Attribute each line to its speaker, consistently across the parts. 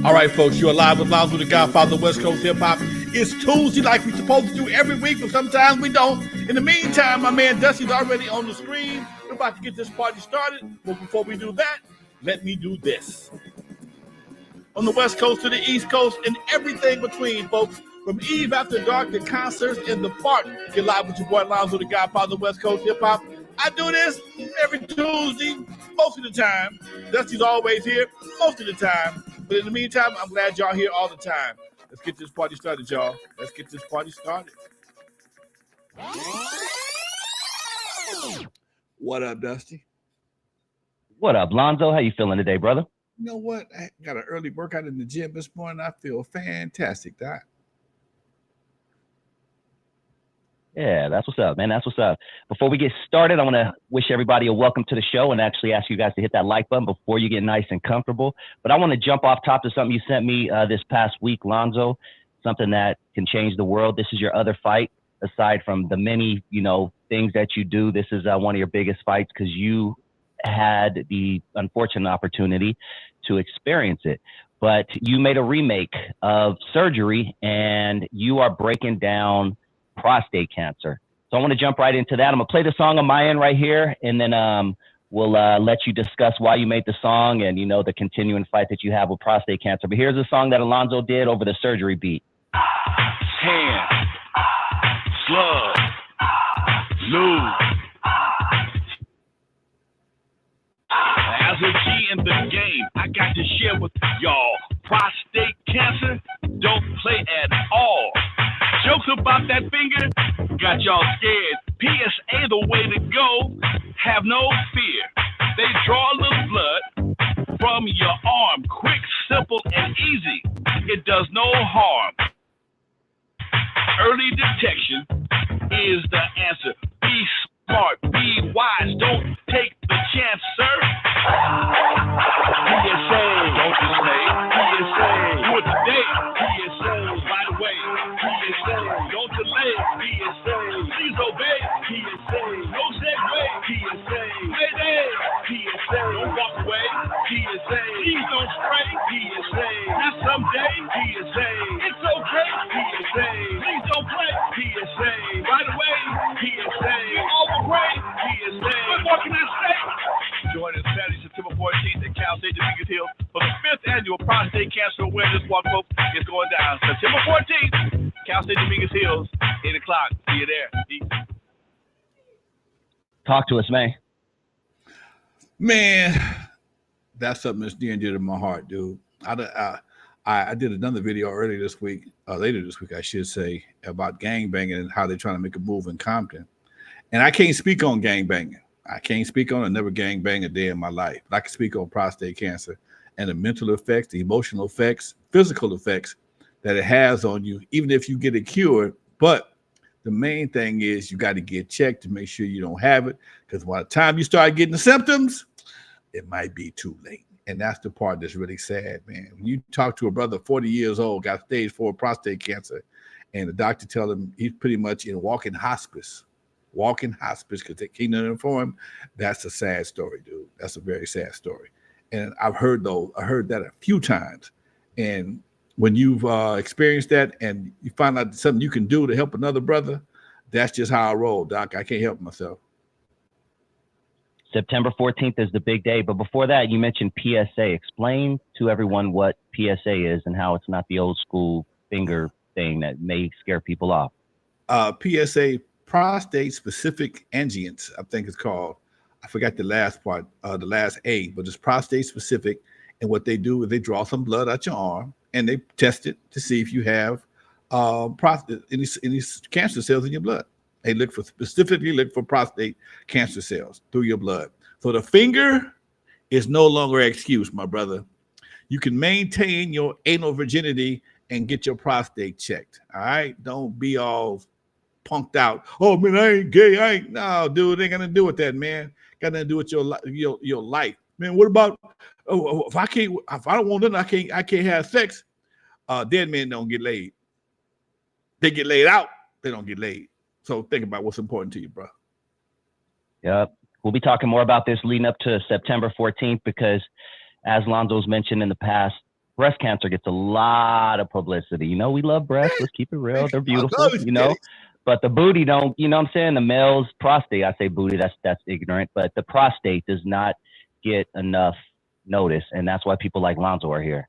Speaker 1: All right, folks, you're live with Lonzo, the Godfather of West Coast Hip Hop. It's Tuesday like we're supposed to do every week, but sometimes we don't. In the meantime, my man Dusty's already on the screen. We're about to get this party started, but before we do that, let me do this. On the West Coast to the East Coast and everything between, folks, from Eve After Dark to concerts in the park, get live with your boy Lonzo, the Godfather of West Coast Hip Hop. I do this every Tuesday, most of the time. Dusty's always here, most of the time. But in the meantime, I'm glad y'all here all the time. Let's get this party started, y'all. Let's get this party started. What up, Dusty?
Speaker 2: What up, Lonzo? How you feeling today, brother?
Speaker 1: You know what? I got an early workout in the gym this morning. I feel fantastic, Doc.
Speaker 2: Yeah, that's what's up, man. That's what's up. Before we get started, I want to wish everybody a welcome to the show and actually ask you guys to hit that like button before you get nice and comfortable. But I want to jump off top to something you sent me this past week, Lonzo, something that can change the world. This is your other fight, aside from the many, things that you do. This is one of your biggest fights because you had the unfortunate opportunity to experience it. But you made a remake of surgery and you are breaking down prostate cancer. So I want to jump right into that. I'm gonna play the song on my end right here, and then we'll let you discuss why you made the song and the continuing fight that you have with prostate cancer. But here's a song that Alonzo did over the surgery beat.
Speaker 3: Hand, slug, lose. As a G in the game, I got to share with y'all. Prostate cancer, don't play at all. Jokes about that finger got y'all scared. PSA the way to go. Have no fear. They draw a little blood from your arm. Quick, simple, and easy. It does no harm. Early detection is the answer. Be smart, be wise. Don't take the chance, sir. PSA, don't you say? PSA, do it today. PSA, right away. PSA, don't delay. PSA, please obey. PSA, no segue. PSA, mayday. PSA, don't walk away. PSA, please don't stray. PSA, not someday. PSA, it's okay. PSA, please don't play. PSA, right away. PSA, all the way. PSA, what more can I say? Join us Saturday, September 14th at Cal State Dominguez Hills for the 5th annual Prostate Cancer Awareness Walk. Folks, it's going down September 14th, Cal State Dominguez Hills, 8 o'clock. See you there. Peace.
Speaker 2: Talk to us, man.
Speaker 1: Man, that's something that's near and dear to my heart, dude. I did another video earlier this week, later this week, I should say, about gangbanging and how they're trying to make a move in Compton. And I can't speak on gangbanging. I can't speak on it. I never gangbanged a day in my life. But I can speak on prostate cancer and the mental effects, the emotional effects, physical effects that it has on you, even if you get it cured. But the main thing is you got to get checked to make sure you don't have it, because by the time you start getting the symptoms, it might be too late. And that's the part that's really sad, man. When you talk to a brother 40 years old, got stage 4 prostate cancer, and the doctor tell him he's pretty much in walking hospice because they can't inform him, that's a sad story, dude. That's a very sad story. And I've heard that a few times. And when you've experienced that and you find out something you can do to help another brother, that's just how I roll, Doc. I can't help myself.
Speaker 2: September 14th is the big day. But before that, you mentioned PSA. Explain to everyone what PSA is and how it's not the old school finger thing that may scare people off.
Speaker 1: PSA, prostate specific angiograms, I think it's called. I forgot the last part, the last A, but it's prostate specific. And what they do is they draw some blood out your arm and they test it to see if you have any cancer cells in your blood. They specifically look for prostate cancer cells through your blood. So the finger is no longer an excuse, my brother. You can maintain your anal virginity and get your prostate checked. All right, don't be all punked out. Oh man, I ain't gay. No, dude, it ain't gonna do with that, man. Got nothing to do with your life, man. What about if I don't want nothing, I can't have sex. Dead men don't get laid. They get laid out. They don't get laid. So think about what's important to you, bro.
Speaker 2: Yep. We'll be talking more about this leading up to September 14th because, as Lonzo's mentioned in the past, breast cancer gets a lot of publicity. You know, we love breasts. Let's keep it real. They're beautiful, you know. But the booty don't, you know what I'm saying? The male's prostate, I say booty, that's ignorant, but the prostate does not get enough notice. And that's why people like Lonzo are here.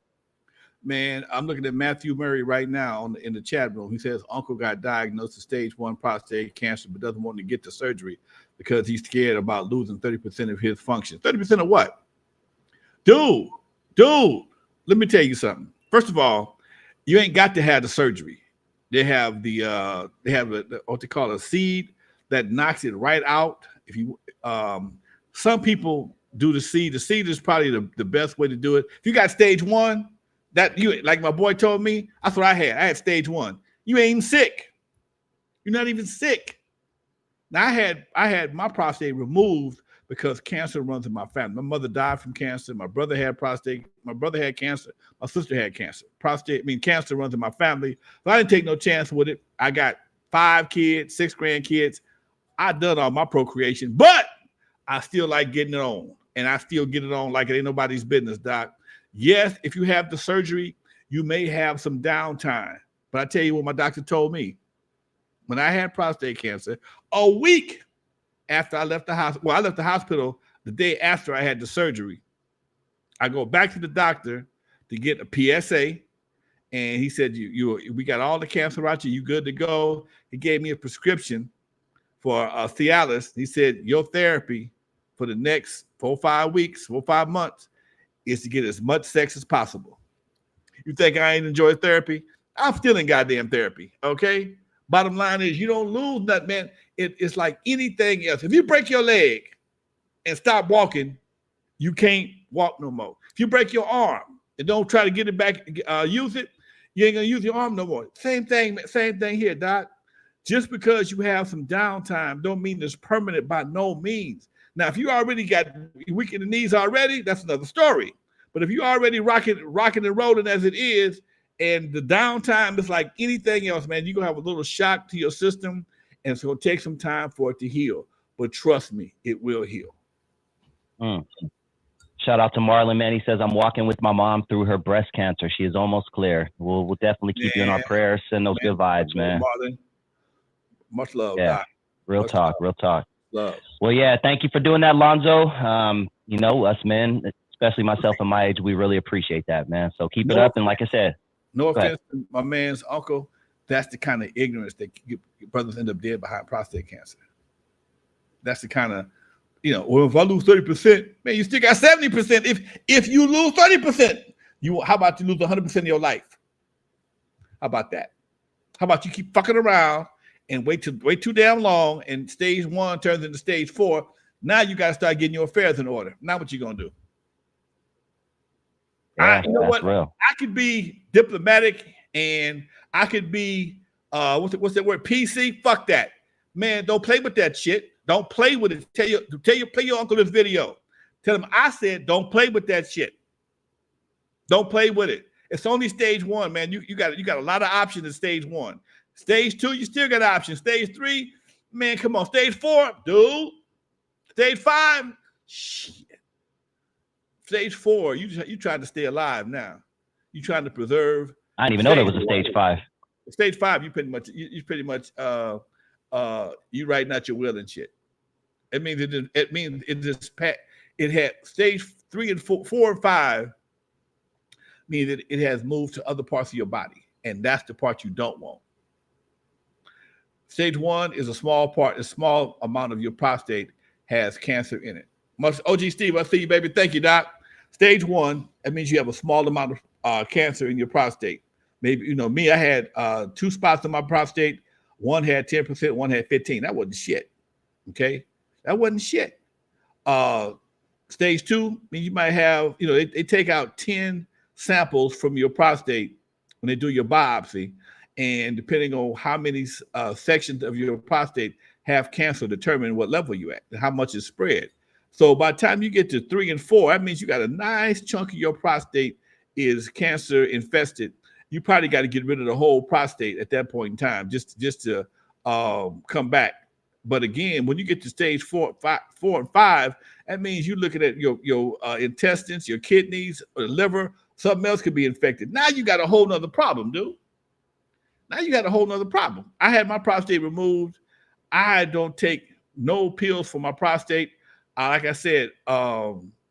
Speaker 1: Man, I'm looking at Matthew Murray right now in the chat room. He says uncle got diagnosed with stage 1 prostate cancer, but doesn't want to get the surgery because he's scared about losing 30% of his function. 30% of what? Dude, let me tell you something. First of all, you ain't got to have the surgery. They have what they call a seed that knocks it right out. If you some people do the seed. The seed is probably the best way to do it. If you got stage 1, that you, like my boy told me, that's what I had. I had stage 1. You ain't even sick. You're not even sick. Now I had my prostate removed because cancer runs in my family. My mother died from cancer. My brother had prostate. My brother had cancer. My sister had cancer. Cancer runs in my family. So I didn't take no chance with it. I got 5 kids, 6 grandkids. I done all my procreation, but I still like getting it on. And I still get it on like it ain't nobody's business, Doc. Yes, if you have the surgery, you may have some downtime. But I tell you what my doctor told me. When I had prostate cancer, a week after I left the hospital, well, I left the hospital the day after I had the surgery. I go back to the doctor to get a PSA, and he said, we got all the cancer out you good to go. He gave me a prescription for Cialis. He said, your therapy for the next 4 or 5 months is to get as much sex as possible. You think I ain't enjoy therapy? I'm still in goddamn therapy, okay? Bottom line is you don't lose nothing, man. It's like anything else. If you break your leg and stop walking, you can't walk no more. If you break your arm and don't try to get it back, use it, you ain't gonna use your arm no more. Same thing here, Doc. Just because you have some downtime don't mean it's permanent by no means. Now, if you already got weak in the knees already, that's another story. But if you already rocking and rolling as it is, and the downtime is like anything else, man, you're going to have a little shock to your system, and it's going to take some time for it to heal. But trust me, it will heal.
Speaker 2: Shout out to Marlon, man. He says, I'm walking with my mom through her breast cancer. She is almost clear. We'll definitely keep you in our prayers. Send those good vibes, man.
Speaker 1: Marlon. Much love.
Speaker 2: Yeah,
Speaker 1: Doc.
Speaker 2: real talk.
Speaker 1: Love.
Speaker 2: Well, yeah, thank you for doing that, Lonzo. You know, us men, especially myself and my age, we really appreciate that, man. So keep it up. And like I said,
Speaker 1: no offense to my man's uncle, that's the kind of ignorance that your brothers end up dead behind prostate cancer. That's the kind of, well, if I lose 30%, man, you still got 70%. If you lose 30%, how about you lose 100% of your life? How about that? How about you keep fucking around and wait too damn long, and stage 1 turns into stage 4. Now you got to start getting your affairs in order. Now what you gonna do?
Speaker 2: Yeah,
Speaker 1: you know what?
Speaker 2: Real.
Speaker 1: I could be diplomatic and I could be what's that word? PC. Fuck that, man. Don't play with that shit. Don't play with it. Play your uncle this video. Tell him I said don't play with that shit. Don't play with it. It's only stage 1, man. You got a lot of options in stage 1. Stage 2, you still got options. Stage 3, man, come on. Stage 4, dude. Stage 5, shit. Stage 4, you trying to stay alive now. You trying to preserve.
Speaker 2: I didn't even know there was a stage 5.
Speaker 1: Stage 5, you pretty much you writing out your will and shit. It means it had stage 3 and 4 and 5 means that it has moved to other parts of your body, and that's the part you don't want. Stage 1 is a small amount of your prostate has cancer in it. OG Steve, I see you, baby. Thank you, Doc. Stage 1, that means you have a small amount of cancer in your prostate. Maybe, me, I had 2 spots in my prostate. One had 10%, one had 15%. That wasn't shit. Okay? That wasn't shit. Stage 2 means you might have, they take out 10 samples from your prostate when they do your biopsy. And depending on how many sections of your prostate have cancer, determine what level you're at and how much is spread. So by the time you get to 3 and 4, that means you got a nice chunk of your prostate is cancer infested. You probably got to get rid of the whole prostate at that point in time, just to come back. But again, when you get to stage 4 and 5, that means you're looking at your intestines, your kidneys, or liver. Something else could be infected. Now you got a whole nother problem, dude. Now you got a whole nother problem. I had my prostate removed. I don't take no pills for my prostate. Like I said,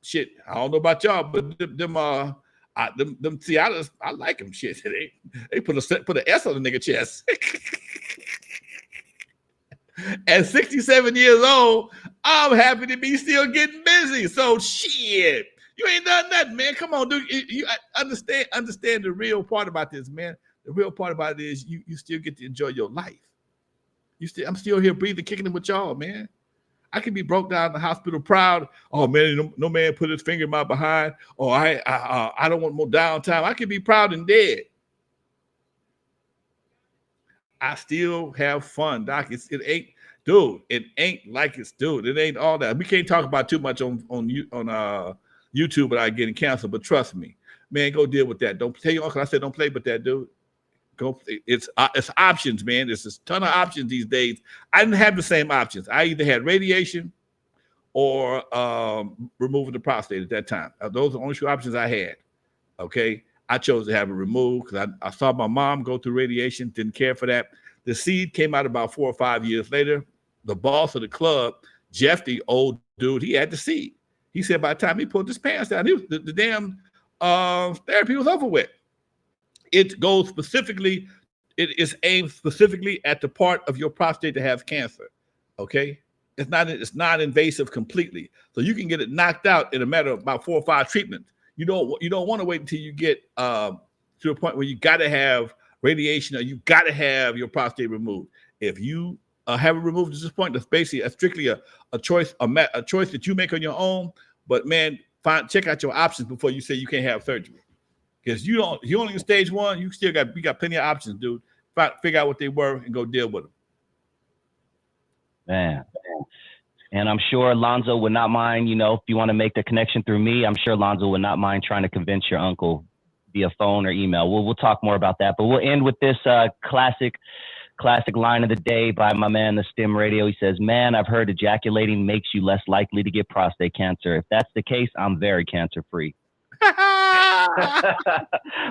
Speaker 1: shit, I don't know about y'all, but them see, I like them shit. They put an S on the nigga chest. At 67 years old, I'm happy to be still getting busy. So shit, you ain't done nothing, man. Come on, dude. You understand the real part about this, man. The real part about it is you still get to enjoy your life. I'm still here breathing, kicking it with y'all, man. I can be broke down in the hospital proud. Oh man, no man put his finger in my behind. Oh, I don't want more downtime. I can be proud and dead. I still have fun, Doc. It ain't, dude. It ain't like it's, dude. It ain't all that. We can't talk about too much on YouTube without getting canceled. But trust me, man, go deal with that. Don't tell your uncle I said don't play with that, dude. Go. It's options, man. There's a ton of options these days. I didn't have the same options. I either had radiation or removing the prostate at that time. Those are the only two options I had. Okay. I chose to have it removed because I saw my mom go through radiation, didn't care for that. The seed came out about 4 or 5 years later. The boss of the club, Jeff, the old dude, he had the seed. He said by the time he pulled his pants down, the damn therapy was over with. It goes specifically, it is aimed specifically at the part of your prostate that has cancer. Okay? It's not invasive completely. So you can get it knocked out in a matter of about 4 or 5 treatments. You don't want to wait until you get to a point where you got to have radiation or you got to have your prostate removed. If you have it removed at this point, that's basically strictly a choice that you make on your own. But man, check out your options before you say you can't have surgery. Because you only in stage 1, you got plenty of options, dude. Figure out what they were and go deal with them.
Speaker 2: Man. And I'm sure Lonzo would not mind, if you want to make the connection through me, I'm sure Lonzo would not mind trying to convince your uncle via phone or email. We'll talk more about that, but we'll end with this classic line of the day by my man, the STEM Radio. He says, man, I've heard ejaculating makes you less likely to get prostate cancer. If that's the case, I'm very cancer free.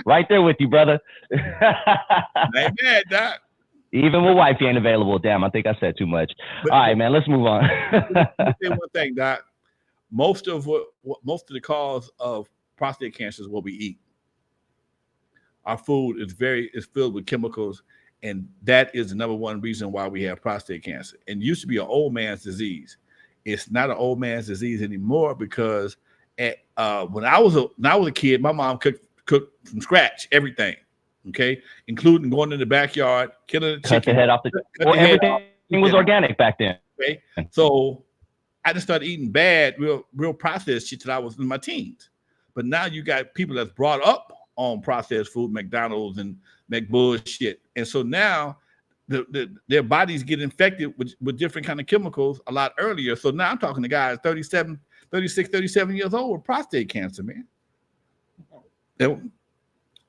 Speaker 2: Right there with you, brother.
Speaker 1: Ain't bad, Doc.
Speaker 2: Even with wifey ain't available. Damn, I think I said too much. All right, man, let's move on.
Speaker 1: Let me say one thing, Doc. Most of the cause of prostate cancer is what we eat. Our food is filled with chemicals, and that is the number one reason why we have prostate cancer. And it used to be an old man's disease. It's not an old man's disease anymore because when I was a kid, my mom cooked from scratch everything. Okay, including going in the backyard, killing the chicken.
Speaker 2: Cut the head off everything was organic back then.
Speaker 1: Okay, so I just started eating bad, real processed shit till I was in my teens. But now you got people that's brought up on processed food, McDonald's and McBullshit, and so now their bodies get infected with different kind of chemicals a lot earlier. So now I'm talking to guys 37 years old with prostate cancer, man.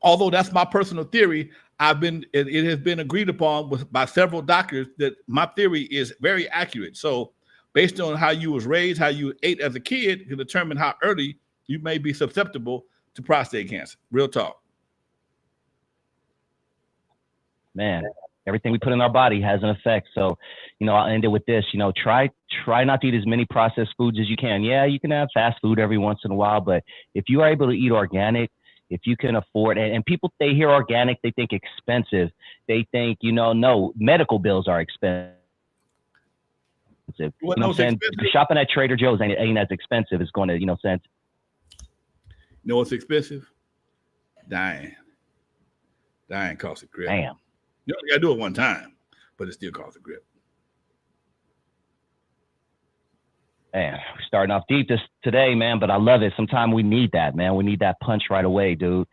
Speaker 1: Although that's my personal theory, it has been agreed upon by several doctors that my theory is very accurate. So based on how you was raised, how you ate as a kid, you can determine how early you may be susceptible to prostate cancer. Real talk.
Speaker 2: Man, everything we put in our body has an effect. So, I'll end it with this, try not to eat as many processed foods as you can. Yeah, you can have fast food every once in a while, but if you are able to eat organic, if you can afford it, and people, they hear organic, they think expensive. They think, no, medical bills are expensive.
Speaker 1: What I'm
Speaker 2: saying? Shopping at Trader Joe's ain't as expensive as going to, sense.
Speaker 1: You know what's expensive? Dying costs a grip.
Speaker 2: Damn.
Speaker 1: You only got to do it one time, but it still costs a grip.
Speaker 2: Man, we're starting off deep today, man, but I love it. Sometimes we need that, man. We need that punch right away, dude.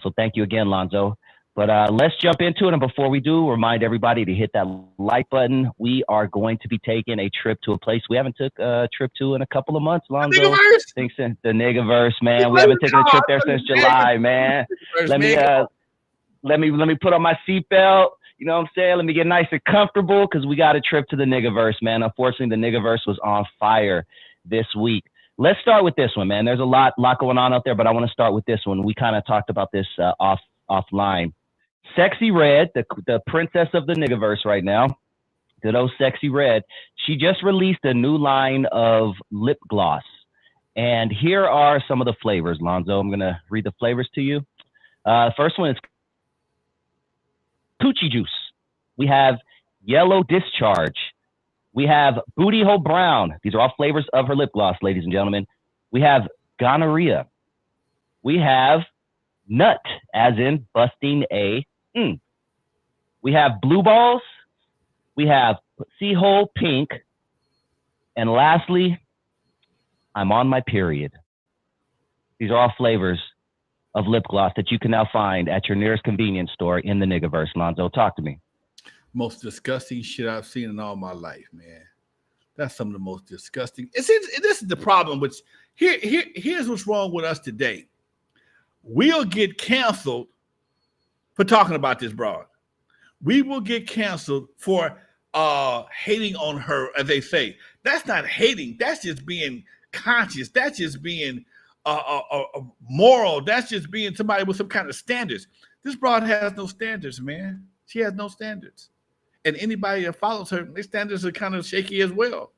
Speaker 2: So thank you again, Lonzo. But let's jump into it. And before we do, remind everybody to hit that like button. We are going to be taking a trip to a place we haven't took a trip to in a couple of months, Lonzo. Thanks to the Niggaverse, man. We haven't taken a trip there since July, man. Let me put on my seatbelt. You know what I'm saying? Let me get nice and comfortable because we got a trip to the niggaverse, man. Unfortunately, the niggaverse was on fire this week. Let's start with this one, man. There's a lot going on out there, but I want to start with this one. We kind of talked about this offline. Sexy Red, the princess of the niggaverse right now, good old Sexy Red, she just released a new line of lip gloss. And here are some of the flavors, Lonzo. I'm going to read the flavors to you. First one is Coochie Juice. We have Yellow Discharge. We have Booty Hole Brown. These are all flavors of her lip gloss, ladies and gentlemen. We have Gonorrhea. We have Nut, as in busting a. We have Blue Balls. We have Sea Hole Pink. And lastly, I'm on my period. These are all flavors of lip gloss that you can now find at your nearest convenience store in the niggaverse. Lonzo, talk to me.
Speaker 1: Most disgusting shit I've seen in all my life, man. That's some of the most disgusting. This is the problem. Which here's what's wrong with us today. We'll get canceled for talking about this broad. We will get canceled for hating on her, as they say. That's not hating. That's just being conscious. That's just being moral. That's just being somebody with some kind of standards. This broad has no standards, man. She has no standards. And anybody that follows her, their standards are kind of shaky as well.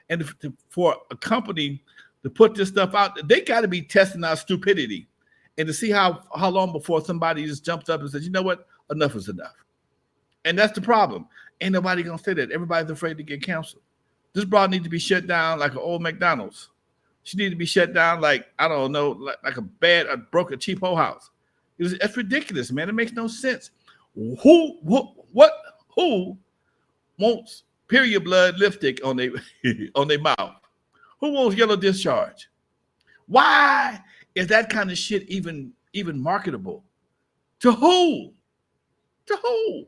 Speaker 1: And for a company to put this stuff out, they got to be testing our stupidity and to see how long before somebody just jumps up and says, you know what, enough is enough. And that's the problem. Ain't nobody going to say that. Everybody's afraid to get canceled. This broad needs to be shut down like an old McDonald's. She needs to be shut down like, I don't know, like a broken cheap whole house. That's ridiculous, man. It makes no sense. Who wants period blood lipstick on their mouth? Who wants yellow discharge? Why is that kind of shit even marketable? To who? To who?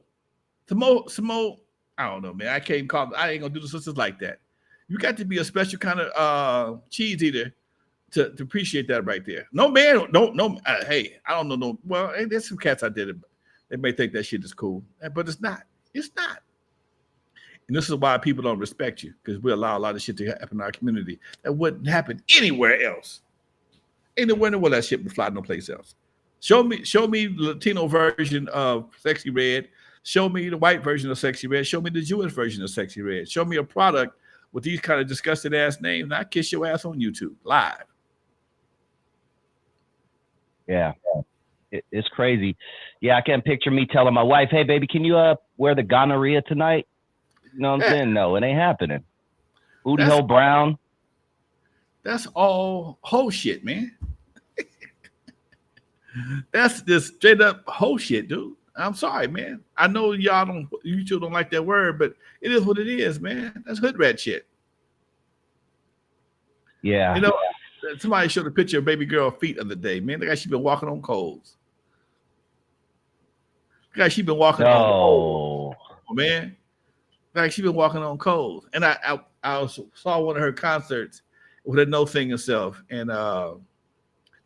Speaker 1: Some more, I don't know, man. I ain't gonna do the sisters like that. You got to be a special kind of cheese eater to appreciate that right there. No man, no. Hey, I don't know. No, well, hey, there's some cats out there that they may think that shit is cool, but it's not. It's not. And this is why people don't respect you, because we allow a lot of shit to happen in our community that wouldn't happen anywhere else. Anywhere in the world, that shit would fly no place else. Show me the Latino version of Sexy Red. Show me the white version of Sexy Red. Show me the Jewish version of Sexy Red. Show me a product with these kind of disgusting ass names, and I kiss your ass on YouTube live.
Speaker 2: Yeah, it's crazy. Yeah, I can't picture me telling my wife, "Hey, baby, can you wear the gonorrhea tonight?" You know what I'm saying? No, it ain't happening. Booty hole brown.
Speaker 1: That's all whole shit, man. That's just straight up whole shit, dude. I'm sorry, man. I know you two don't like that word, but it is what it is, man. That's hood rat shit.
Speaker 2: Yeah.
Speaker 1: You know, somebody showed a picture of baby girl feet the other day, man. The guy she been walking on coals. The guy she been walking on coals, man. Like she been walking on coals. And I saw one of her concerts with her no singing self, and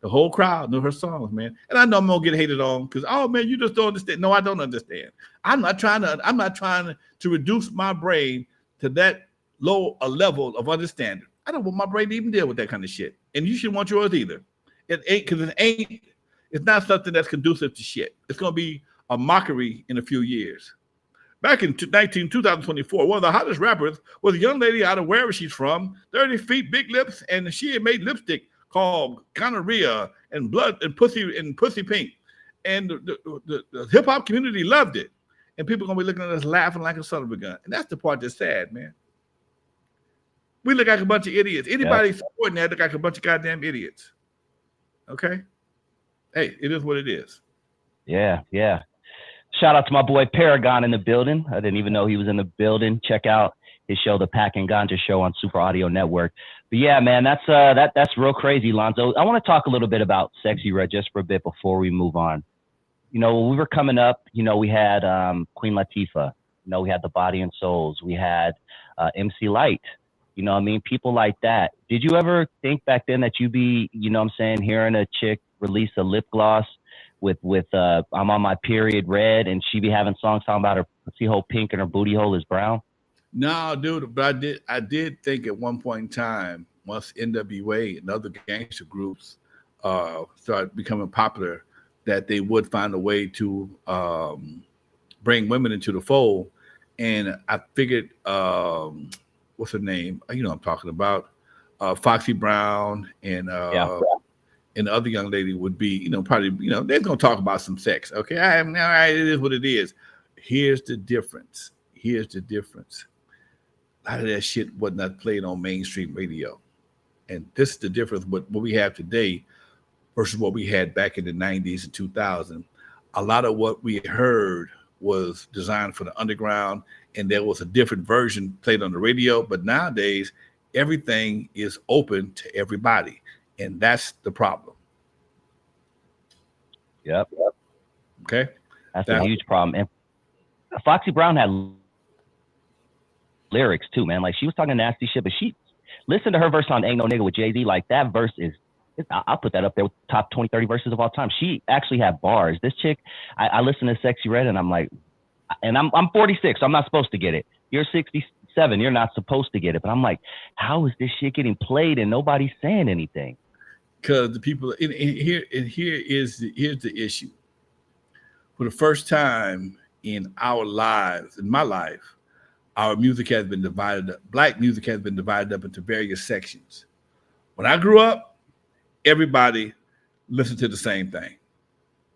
Speaker 1: the whole crowd knew her songs, man. And I know I'm gonna get hated on because, oh man, you just don't understand. No, I don't understand. I'm not trying to reduce my brain to that low a level of understanding. I don't want my brain to even deal with that kind of shit. And you shouldn't want yours either. It ain't, because it's not something that's conducive to shit. It's gonna be a mockery in a few years. Back in 2024, one of the hottest rappers was a young lady out of wherever she's from, 30 feet, big lips, and she had made lipstick called Gonorrhea and Blood and Pussy Pink. And the hip hop community loved it. And people are gonna be looking at us laughing like a son of a gun. And that's the part that's sad, man. We look like a bunch of idiots. Anybody supporting that look like a bunch of goddamn idiots. Okay? Hey, it is what it is.
Speaker 2: Yeah, yeah. Shout out to my boy Paragon in the building. I didn't even know he was in the building. Check out his show, The Pack and Ganja Show on Super Audio Network. But yeah, man, that's real crazy, Lonzo. I want to talk a little bit about Sexy Red just for a bit before we move on. You know, when we were coming up, you know, we had Queen Latifah. You know, we had the Body and Souls. We had MC Light. You know what I mean? People like that. Did you ever think back then that you'd be, you know what I'm saying, hearing a chick release a lip gloss I'm on my period red, and she be having songs talking about her pussy hole pink and her booty hole is brown?
Speaker 1: No, dude, but I did think at one point in time, once N.W.A. and other gangster groups started becoming popular, that they would find a way to bring women into the fold. And I figured, what's her name? You know what I'm talking about. Foxy Brown and and the other young lady would be, you know, probably, you know, they're going to talk about some sex. Okay, all right, it is what it is. Here's the difference. A lot of that shit was not played on mainstream radio. And this is the difference with what we have today versus what we had back in the 90s and 2000. A lot of what we heard was designed for the underground, and there was a different version played on the radio. But nowadays, everything is open to everybody, and that's the problem.
Speaker 2: Yep.
Speaker 1: Okay?
Speaker 2: That's a huge problem. And Foxy Brown had lyrics too, man. Like, she was talking nasty shit, but she listened to her verse on Ain't No Nigga with Jay-Z. Like, that verse is, I'll put that up there with top 20, 30 verses of all time. She actually had bars. This chick, I listen to Sexy Red, and I'm like, and I'm 46, so I'm not supposed to get it. You're 67, you're not supposed to get it. But I'm like, how is this shit getting played and nobody's saying anything?
Speaker 1: Because the people here's the issue. For the first time in our lives, in my life, our music has been divided up. Black music has been divided up into various sections. When I grew up, everybody listened to the same thing.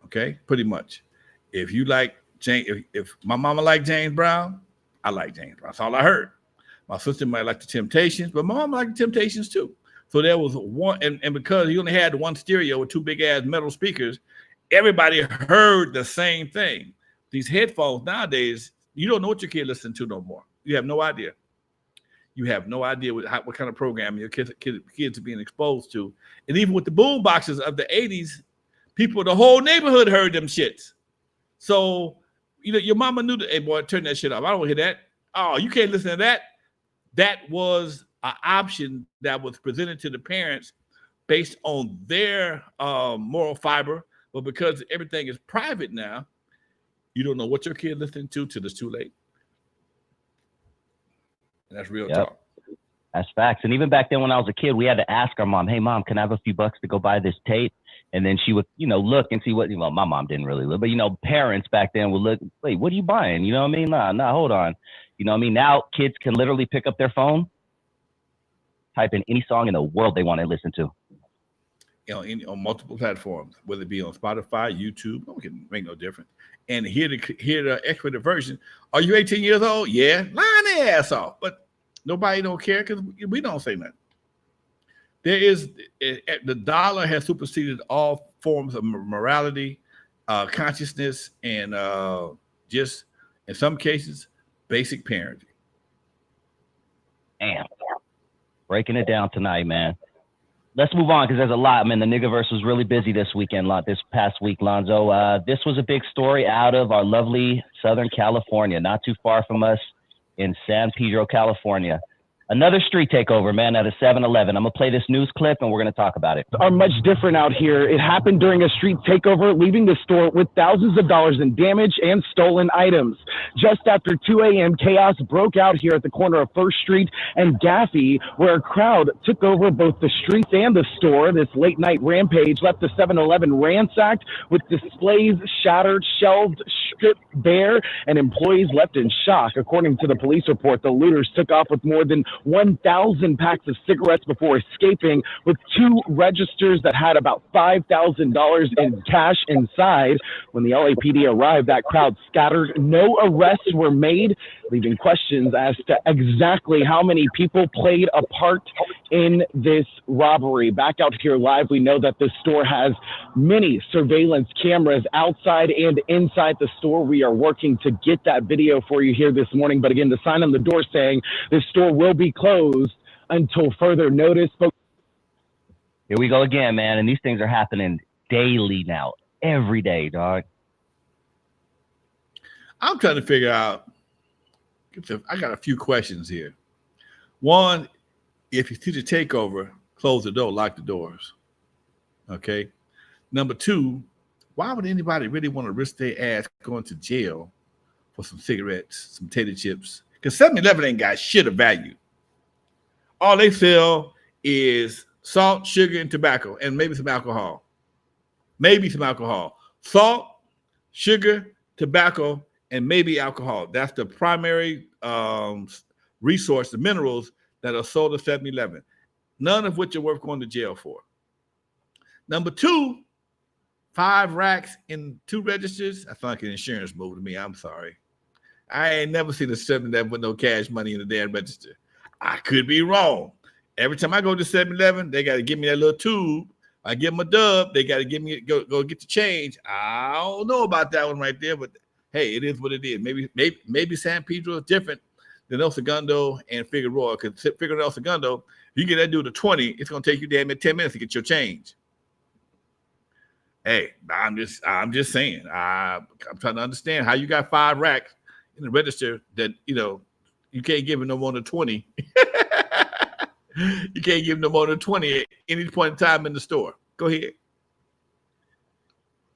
Speaker 1: Okay, pretty much. If you like James, if my mama liked James Brown, I like James Brown. That's all I heard. My sister might like the Temptations, but my mom liked the Temptations too. So there was one, and because you only had one stereo with two big ass metal speakers, everybody heard the same thing. These headphones nowadays, you don't know what your kid listens to no more. You have no idea. You have no idea what kind of programming your kids are being exposed to. And even with the boom boxes of the 80s, people, the whole neighborhood heard them shits. So, you know, your mama knew that, hey, boy, turn that shit off. I don't want to hear that. Oh, you can't listen to that. That was an option that was presented to the parents based on their moral fiber. But because everything is private now, you don't know what your kid listening to till it's too late. And that's real talk.
Speaker 2: That's facts. And even back then when I was a kid, we had to ask our mom, hey, mom, can I have a few bucks to go buy this tape? And then she would, you know, look and see what, well, my mom didn't really look, but, you know, parents back then would look, wait, what are you buying? You know what I mean? Nah, hold on. You know what I mean? Now kids can literally pick up their phone, type in any song in the world they want to listen to.
Speaker 1: You know, on multiple platforms, whether it be on Spotify, YouTube, it can make no difference. And hear the expedited version. Are you 18 years old? Yeah, line their ass off. But nobody don't care because we don't say nothing. There is the dollar has superseded all forms of morality, consciousness, and just in some cases, basic parenting.
Speaker 2: Damn, breaking it down tonight, man. Let's move on because there's a lot, man. The Niggaverse was really busy this past week, Lonzo. This was a big story out of our lovely Southern California, not too far from us in San Pedro, California. Another street takeover, man, at a 7-Eleven. I'm going to play this news clip, and we're going to talk about it.
Speaker 4: Are much different out here. It happened during a street takeover, leaving the store with thousands of dollars in damage and stolen items. Just after 2 a.m., chaos broke out here at the corner of First Street and Gaffey, where a crowd took over both the streets and the store. This late-night rampage left the 7-Eleven ransacked with displays shattered, shelved, stripped bare, and employees left in shock. According to the police report, the looters took off with more than 1,000 packs of cigarettes before escaping, with 2 registers that had about $5,000 in cash inside. When the LAPD arrived, that crowd scattered. No arrests were made, leaving questions as to exactly how many people played a part in this robbery. Back out here live, we know that the store has many surveillance cameras outside and inside the store. We are working to get that video for you here this morning. But again, the sign on the door saying this store will be closed until further notice.
Speaker 2: Here we go again, man. And these things are happening daily now, every day, dog.
Speaker 1: I'm trying to figure out, I got a few questions here. One, if you see the takeover, close the door, lock the doors. Okay. Number 2, why would anybody really want to risk their ass going to jail for some cigarettes, some tater chips? Because 7-Eleven ain't got shit of value. All they sell is salt, sugar, and tobacco, and maybe some alcohol. Maybe some alcohol. Salt, sugar, tobacco, and maybe alcohol. That's the primary resource, the minerals that are sold at 7-Eleven. None of which are worth going to jail for. Number two, 5 racks in 2 registers. That's like an insurance move to me. I'm sorry. I ain't never seen a 7-Eleven with no cash money in the damn register. I could be wrong. Every time I go to 7-Eleven, they got to give me that little tube. I give them a dub. They got to give me go get the change. I don't know about that one right there, but hey, it is what it is. Maybe San Pedro is different than El Segundo and Figueroa. Because Figueroa El Segundo, you get that dude a 20, it's gonna take you damn near 10 minutes to get your change. Hey, I'm just saying. I'm trying to understand how you got 5 racks in the register that you can't give him no more than 20. You can't give him no more than 20 at any point in time in the store. Go ahead.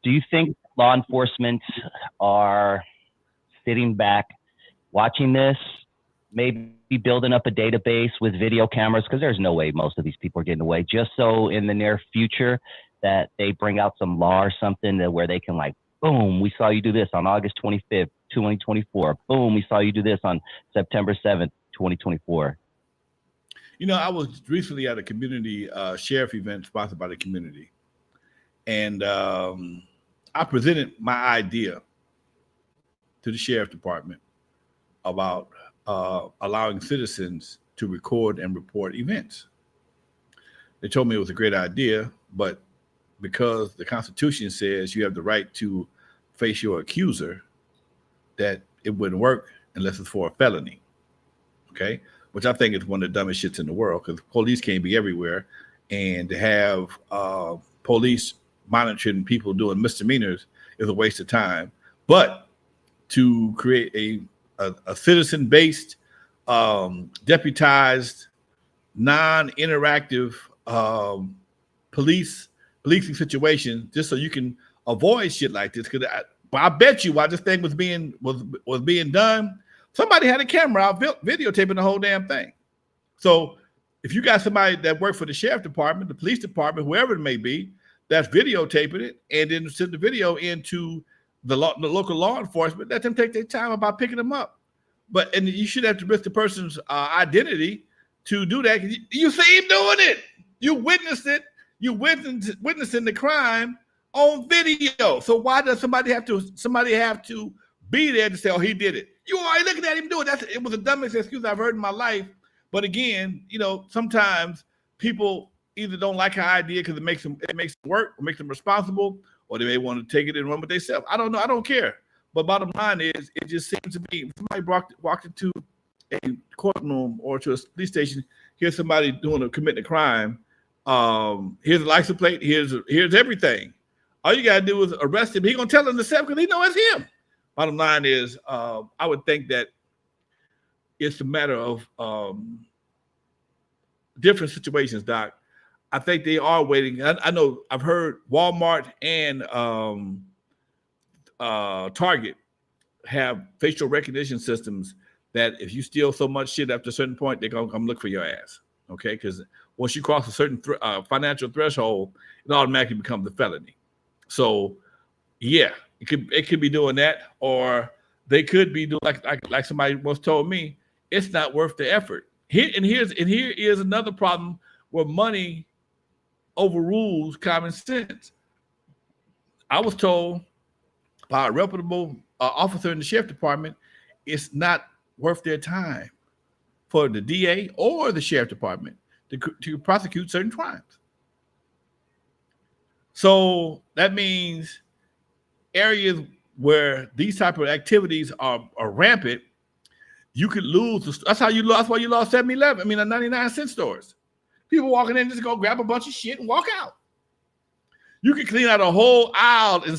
Speaker 2: Do you think law enforcement are sitting back watching this, maybe building up a database with video cameras? Because there's no way most of these people are getting away, just so in the near future that they bring out some law or something where they can, like, boom, we saw you do this on August 25th, 2024. Boom, we saw you do this on September 7th, 2024.
Speaker 1: I was recently at a community sheriff event sponsored by the community. And I presented my idea to the sheriff department about allowing citizens to record and report events. They told me it was a great idea, but because the Constitution says you have the right to face your accuser, that it wouldn't work unless it's for a felony. Okay? Which I think is one of the dumbest shits in the world, because police can't be everywhere, and to have police monitoring people doing misdemeanors is a waste of time. But to create a citizen-based, deputized, non-interactive policing situation, just so you can avoid shit like this, because I bet you while this thing was being done, somebody had a camera out videotaping the whole damn thing. So if you got somebody that worked for the sheriff department, the police department, whoever it may be, that's videotaping it and then send the video into the local law enforcement, let them take their time about picking them up. And you should have to risk the person's identity to do that. You see him doing it. You witnessed it. You witnessing the crime on video. So why does somebody have to be there to say, oh, he did it? You already looking at him do it. It was the dumbest excuse I've heard in my life. But again, sometimes people either don't like an idea because it makes them work, or makes them responsible, or they may want to take it and run with themselves. I don't know. I don't care. But bottom line is, it just seems to be, if somebody walked into a courtroom or to a police station, here's somebody committing a crime. Here's a license plate. Here's everything. All you gotta do is arrest him. He's gonna tell him himself because he knows it's him. Bottom line is, I would think that it's a matter of different situations, Doc. I think they are waiting. I know I've heard Walmart and Target have facial recognition systems that if you steal so much shit after a certain point, they're going to come look for your ass. Okay? Because once you cross a certain financial threshold, it automatically becomes a felony. So, yeah, it could be doing that, or they could be doing like somebody once told me, it's not worth the effort. Here is another problem where money overrules common sense. I was told by a reputable officer in the sheriff department, it's not worth their time for the DA or the sheriff department to prosecute certain crimes. So that means areas where these type of activities are rampant, you could lose. That's why you lost 7-Eleven. I mean, the 99-cent stores. People walking in just go grab a bunch of shit and walk out. You could clean out a whole aisle in the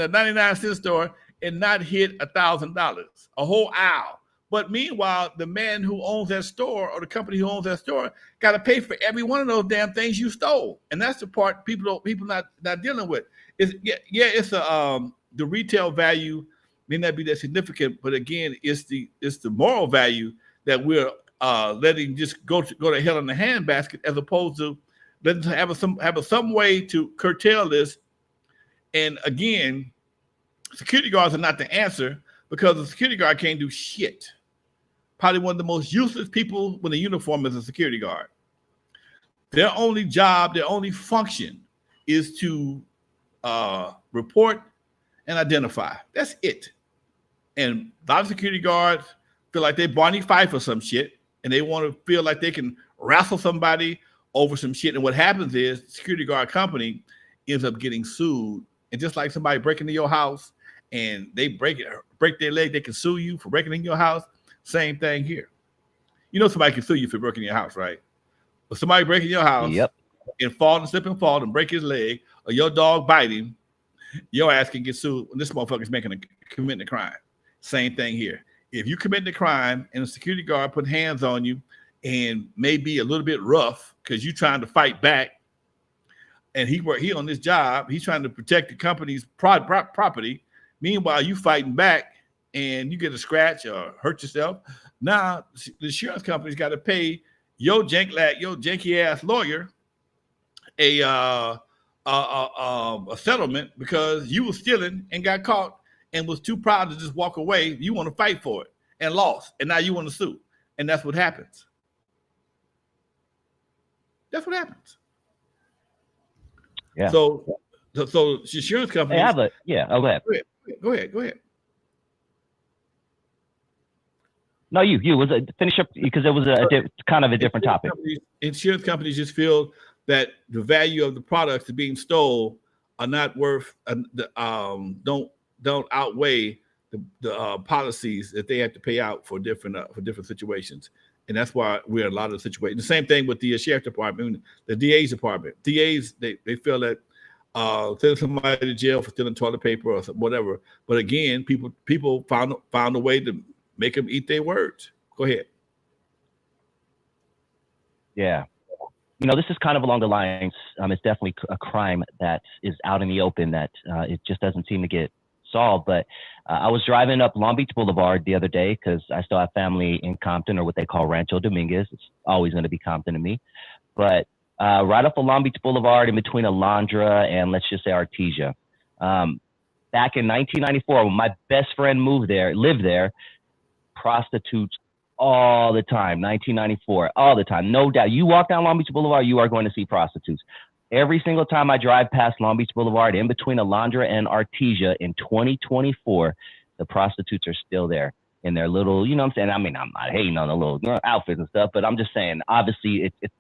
Speaker 1: 99-cent store and not hit $1,000. A whole aisle But meanwhile, the man who owns that store or the company who owns that store got to pay for every one of those damn things you stole. And that's the part people not dealing with. It's it's the retail value may not be that significant, but again, it's the moral value that we're letting just go to hell in the handbasket, as opposed to letting have some way to curtail this. And again, security guards are not the answer, because the security guard can't do shit. Probably one of the most useless people with a uniform is a security guard. Their only job, their only function is to report and identify. That's it. And a lot of security guards feel like they Barney Fife or some shit, and they want to feel like they can wrestle somebody over some shit. And what happens is the security guard company ends up getting sued. And just like somebody breaking into your house and they break their leg, they can sue you for breaking in your house. Same thing here. You know somebody can sue you for breaking your house, right? But somebody breaking your house and slip and fall and break his leg, or your dog bite him, your ass can get sued when this motherfucker's committing a crime. Same thing here. If you commit the crime and a security guard put hands on you and may be a little bit rough because you're trying to fight back, and he on this job, he's trying to protect the company's property. Meanwhile, you fighting back and you get a scratch or hurt yourself. Now the insurance company's got to pay your janky ass lawyer a settlement because you were stealing and got caught and was too proud to just walk away. You want to fight for it and lost, and now you want to sue, and that's what happens. That's what happens.
Speaker 2: Yeah.
Speaker 1: So insurance companies.
Speaker 2: Hey, oh, go ahead.
Speaker 1: Go ahead.
Speaker 2: No, you finish up, because it was kind of a different topic.
Speaker 1: Insurance companies just feel that the value of the products that are being stole are not worth, don't outweigh the policies that they have to pay out for different situations. And that's why we're in a lot of situations. The same thing with the sheriff department, the DA's department. DAs, they feel that send somebody to jail for stealing toilet paper or whatever. But again, people found a way to make them eat their words. Go ahead.
Speaker 2: Yeah. This is kind of along the lines. It's definitely a crime that is out in the open that it just doesn't seem to get solved. But I was driving up Long Beach Boulevard the other day because I still have family in Compton, or what they call Rancho Dominguez. It's always going to be Compton to me. But right up on Long Beach Boulevard, in between Alondra and, let's just say, Artesia. Back in 1994, when my best friend lived there, prostitutes all the time. 1994, all the time, no doubt. You walk down Long Beach Boulevard, you are going to see prostitutes. Every single time I drive past Long Beach Boulevard, in between Alondra and Artesia in 2024, the prostitutes are still there in their little, you know what I'm saying? I mean, I'm not hating on the little outfits and stuff, but I'm just saying, obviously, it's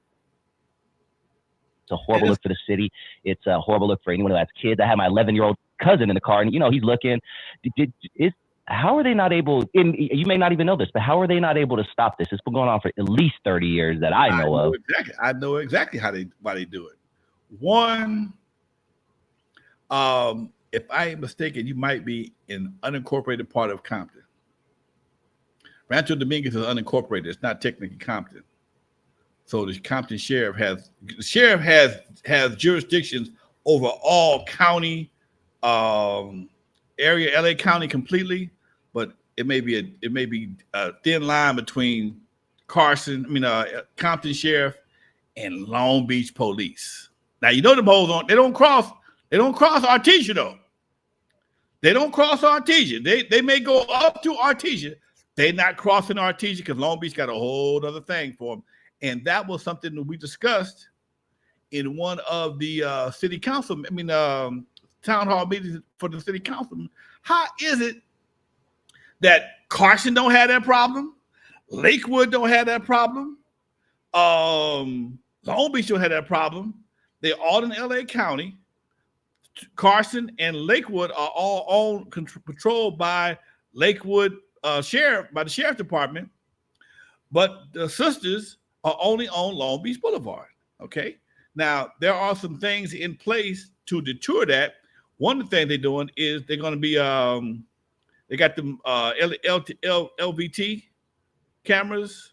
Speaker 2: a horrible look for the city. It's a horrible look for anyone who has kids. I have my 11-year-old cousin in the car, and he's looking. How are they not able? And you may not even know this, but how are they not able to stop this? It's been going on for at least 30 years that I know of.
Speaker 1: Exactly. I know exactly why they do it. One, if I ain't mistaken, you might be in unincorporated part of Compton. Rancho Dominguez is unincorporated. It's not technically Compton. So the Compton sheriff has jurisdictions over all county area, LA County completely, but it may be a thin line between Compton sheriff and Long Beach police. Now them hoes they don't cross Artesia though. They don't cross Artesia. They may go up to Artesia. They're not crossing Artesia because Long Beach got a whole other thing for them. And that was something that we discussed in one of the city council, town hall meetings for the city council. How is it that Carson don't have that problem? Lakewood don't have that problem. Long Beach don't have that problem. They're all in LA County. Carson and Lakewood are all controlled by Lakewood by the sheriff department, but the sisters are only on Long Beach Boulevard. Okay. Now there are some things in place to deter that. One of the things they're doing is they're going to be they got them LVT cameras,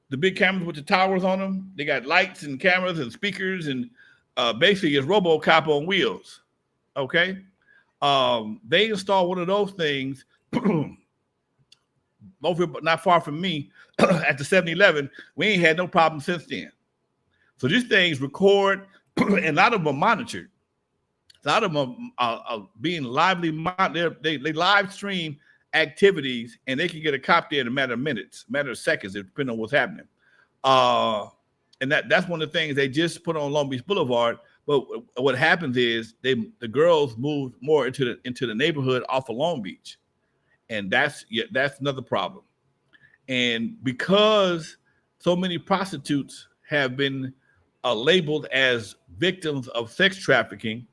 Speaker 1: the big cameras with the towers on them. They got lights and cameras and speakers, and basically it's RoboCop on wheels. Okay, they installed one of those things over not far from me at the 7-Eleven. We ain't had no problem since then. So these things record, and a lot of them are monitored. A lot of them are being lively. They live stream activities, and they can get a cop there in a matter of minutes, matter of seconds, depending on what's happening. And that's one of the things they just put on Long Beach Boulevard. But what happens is the girls move more into the neighborhood off of Long Beach, and that's another problem. And because so many prostitutes have been labeled as victims of sex trafficking,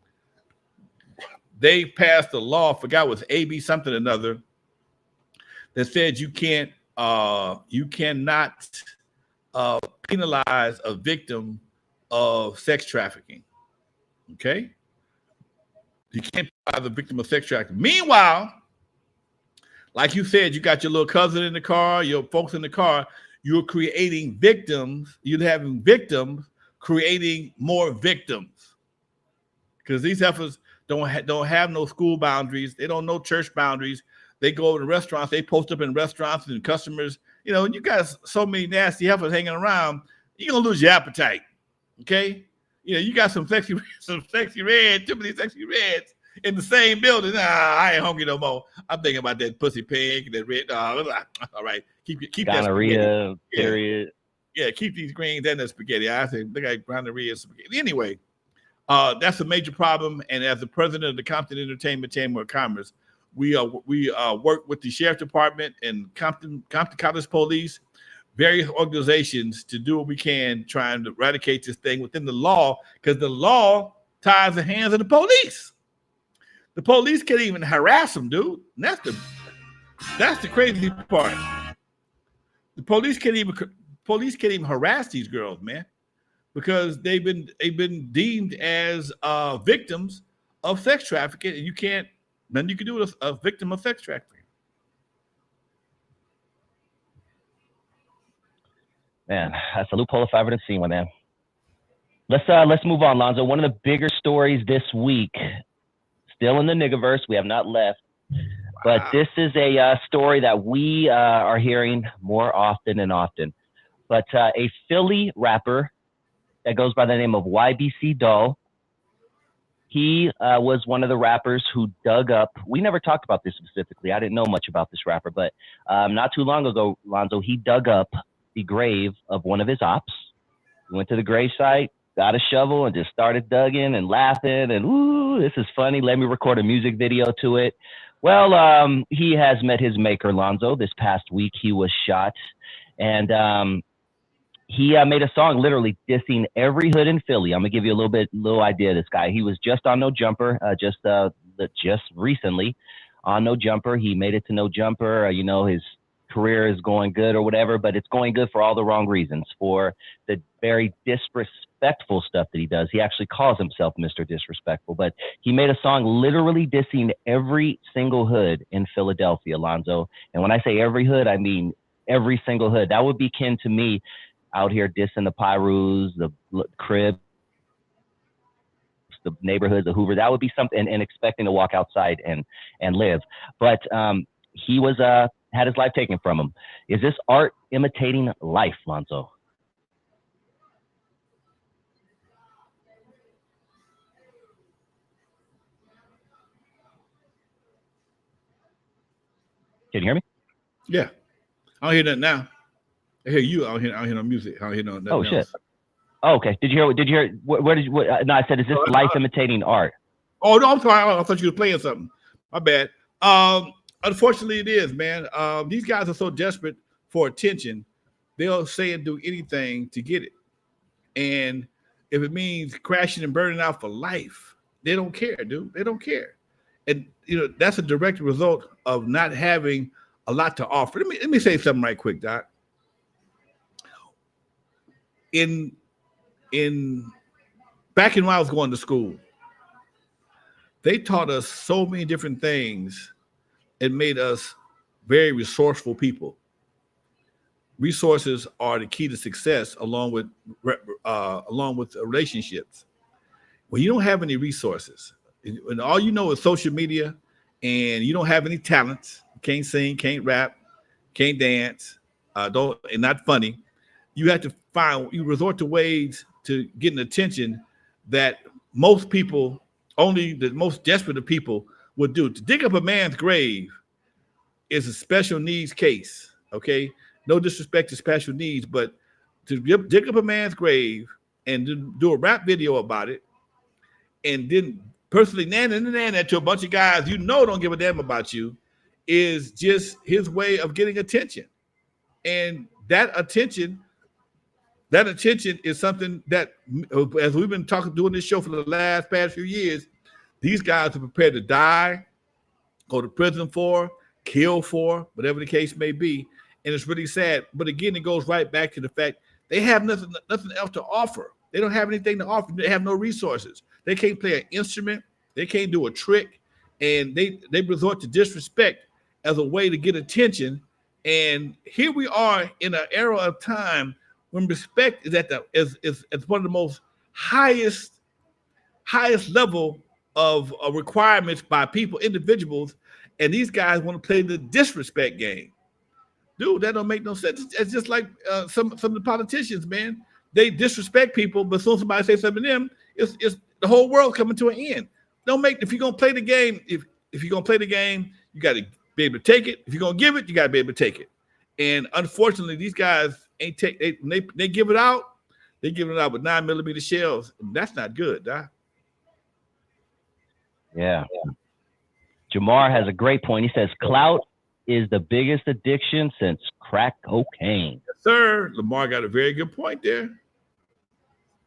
Speaker 1: they passed a law, I forgot it was AB something or another, that said you cannot penalize a victim of sex trafficking. Okay, you can't penalize a victim of sex trafficking. Meanwhile, like you said, you got your little cousin in the car, your folks in the car. You're creating victims. You're having victims creating more victims, because these heifers don't have no school boundaries. They don't know church boundaries. They go to restaurants. They post up in restaurants, and customers, you got so many nasty heifers hanging around. You're gonna lose your appetite. Okay, you got some sexy reds, too many sexy reds in the same building. I ain't hungry no more. I'm thinking about that pussy pink, that red. All right, keep
Speaker 2: gonorrhea, period.
Speaker 1: Yeah, keep these greens and the spaghetti. I think they got gonorrhea spaghetti. Anyway, that's a major problem. And as the president of the Compton Entertainment Chamber of Commerce, we work with the Sheriff Department and Compton College Police, various organizations, to do what we can trying to eradicate this thing within the law, because the law ties the hands of the police. The police can't even harass them, dude. And that's the crazy part. The police can't even harass these girls, man, because they've been deemed as victims of sex trafficking, and you can't. Nothing you can do with a victim of sex trafficking.
Speaker 2: Man, that's a loophole if I ever seen one, man. Let's move on, Lonzo. One of the bigger stories this week, still in the niggaverse. We have not left, but this is a story that we are hearing more often and often. But a Philly rapper that goes by the name of YBC Doll, he was one of the rappers who dug up. We never talked about this specifically. I didn't know much about this rapper, but not too long ago, Lonzo, he dug up the grave of one of his ops. He went to the grave site, got a shovel, and just started digging and laughing. And, ooh, this is funny. Let me record a music video to it. Well, he has met his maker, Lonzo. This past week, he was shot. And he made a song literally dissing every hood in Philly. I'm gonna give you a little idea of this guy. He was just on No Jumper, just recently on No Jumper. He made it to No Jumper. His career is going good or whatever, but it's going good for all the wrong reasons, for the very disrespectful stuff that he does. He actually calls himself Mr. Disrespectful, but he made a song literally dissing every single hood in Philadelphia, Lonzo. And when I say every hood, I mean every single hood. That would be kin to me out here dissing the Pyrus, the Crib, the neighborhoods, the Hoover. That would be something, and expecting to walk outside and live. But he was had his life taken from him. Is this art imitating life, Lonzo? Can you hear me?
Speaker 1: Yeah, I don't hear that now. I hear you. I don't hear no music. I don't hear no.
Speaker 2: Oh shit. Else. Oh, okay. Did you hear? Where did you? No, I said, is this life imitating art?
Speaker 1: Oh no, I'm sorry. I thought you were playing something. My bad. Unfortunately, it is, man. These guys are so desperate for attention, they'll say and do anything to get it. And if it means crashing and burning out for life, they don't care, dude. They don't care. And that's a direct result of not having a lot to offer. Let me say something right quick, Doc. Back when I was going to school, they taught us so many different things. It made us very resourceful people. resources are the key to success, along with relationships. When you don't have any resources, and all you know is social media, and you don't have any talents, can't sing, can't rap, can't dance, and not funny, you have to you resort to ways to get an attention that most people, only the most desperate of people, would do. To dig up a man's grave is a special needs case. Okay, no disrespect to special needs, but to dig up a man's grave and do a rap video about it, and then personally nan that to a bunch of guys you know don't give a damn about you, is just his way of getting attention. And that attention is something that, as we've been doing this show for the past few years, these guys are prepared to die, go to prison for, kill for, whatever the case may be. And it's really sad. But again, it goes right back to the fact they have nothing else to offer. They don't have anything to offer. They have no resources. They can't play an instrument. They can't do a trick. And they resort to disrespect as a way to get attention. And here we are in an era of time when respect is is one of the most highest level of requirements by people, individuals, and these guys want to play the disrespect game. Dude, that don't make no sense. It's just like some of the politicians, man. They disrespect people, but as soon as somebody says something to them, it's the whole world coming to an end. If you're gonna play the game, if you're gonna play the game, you got to be able to take it. If you're gonna give it, you got to be able to take it. And unfortunately, these guys they give it out. They give it out with 9mm shells, and that's not good, Doc.
Speaker 2: Yeah. Jamar has a great point. He says clout is the biggest addiction since crack cocaine.
Speaker 1: Yes, sir. Lamar got a very good point there.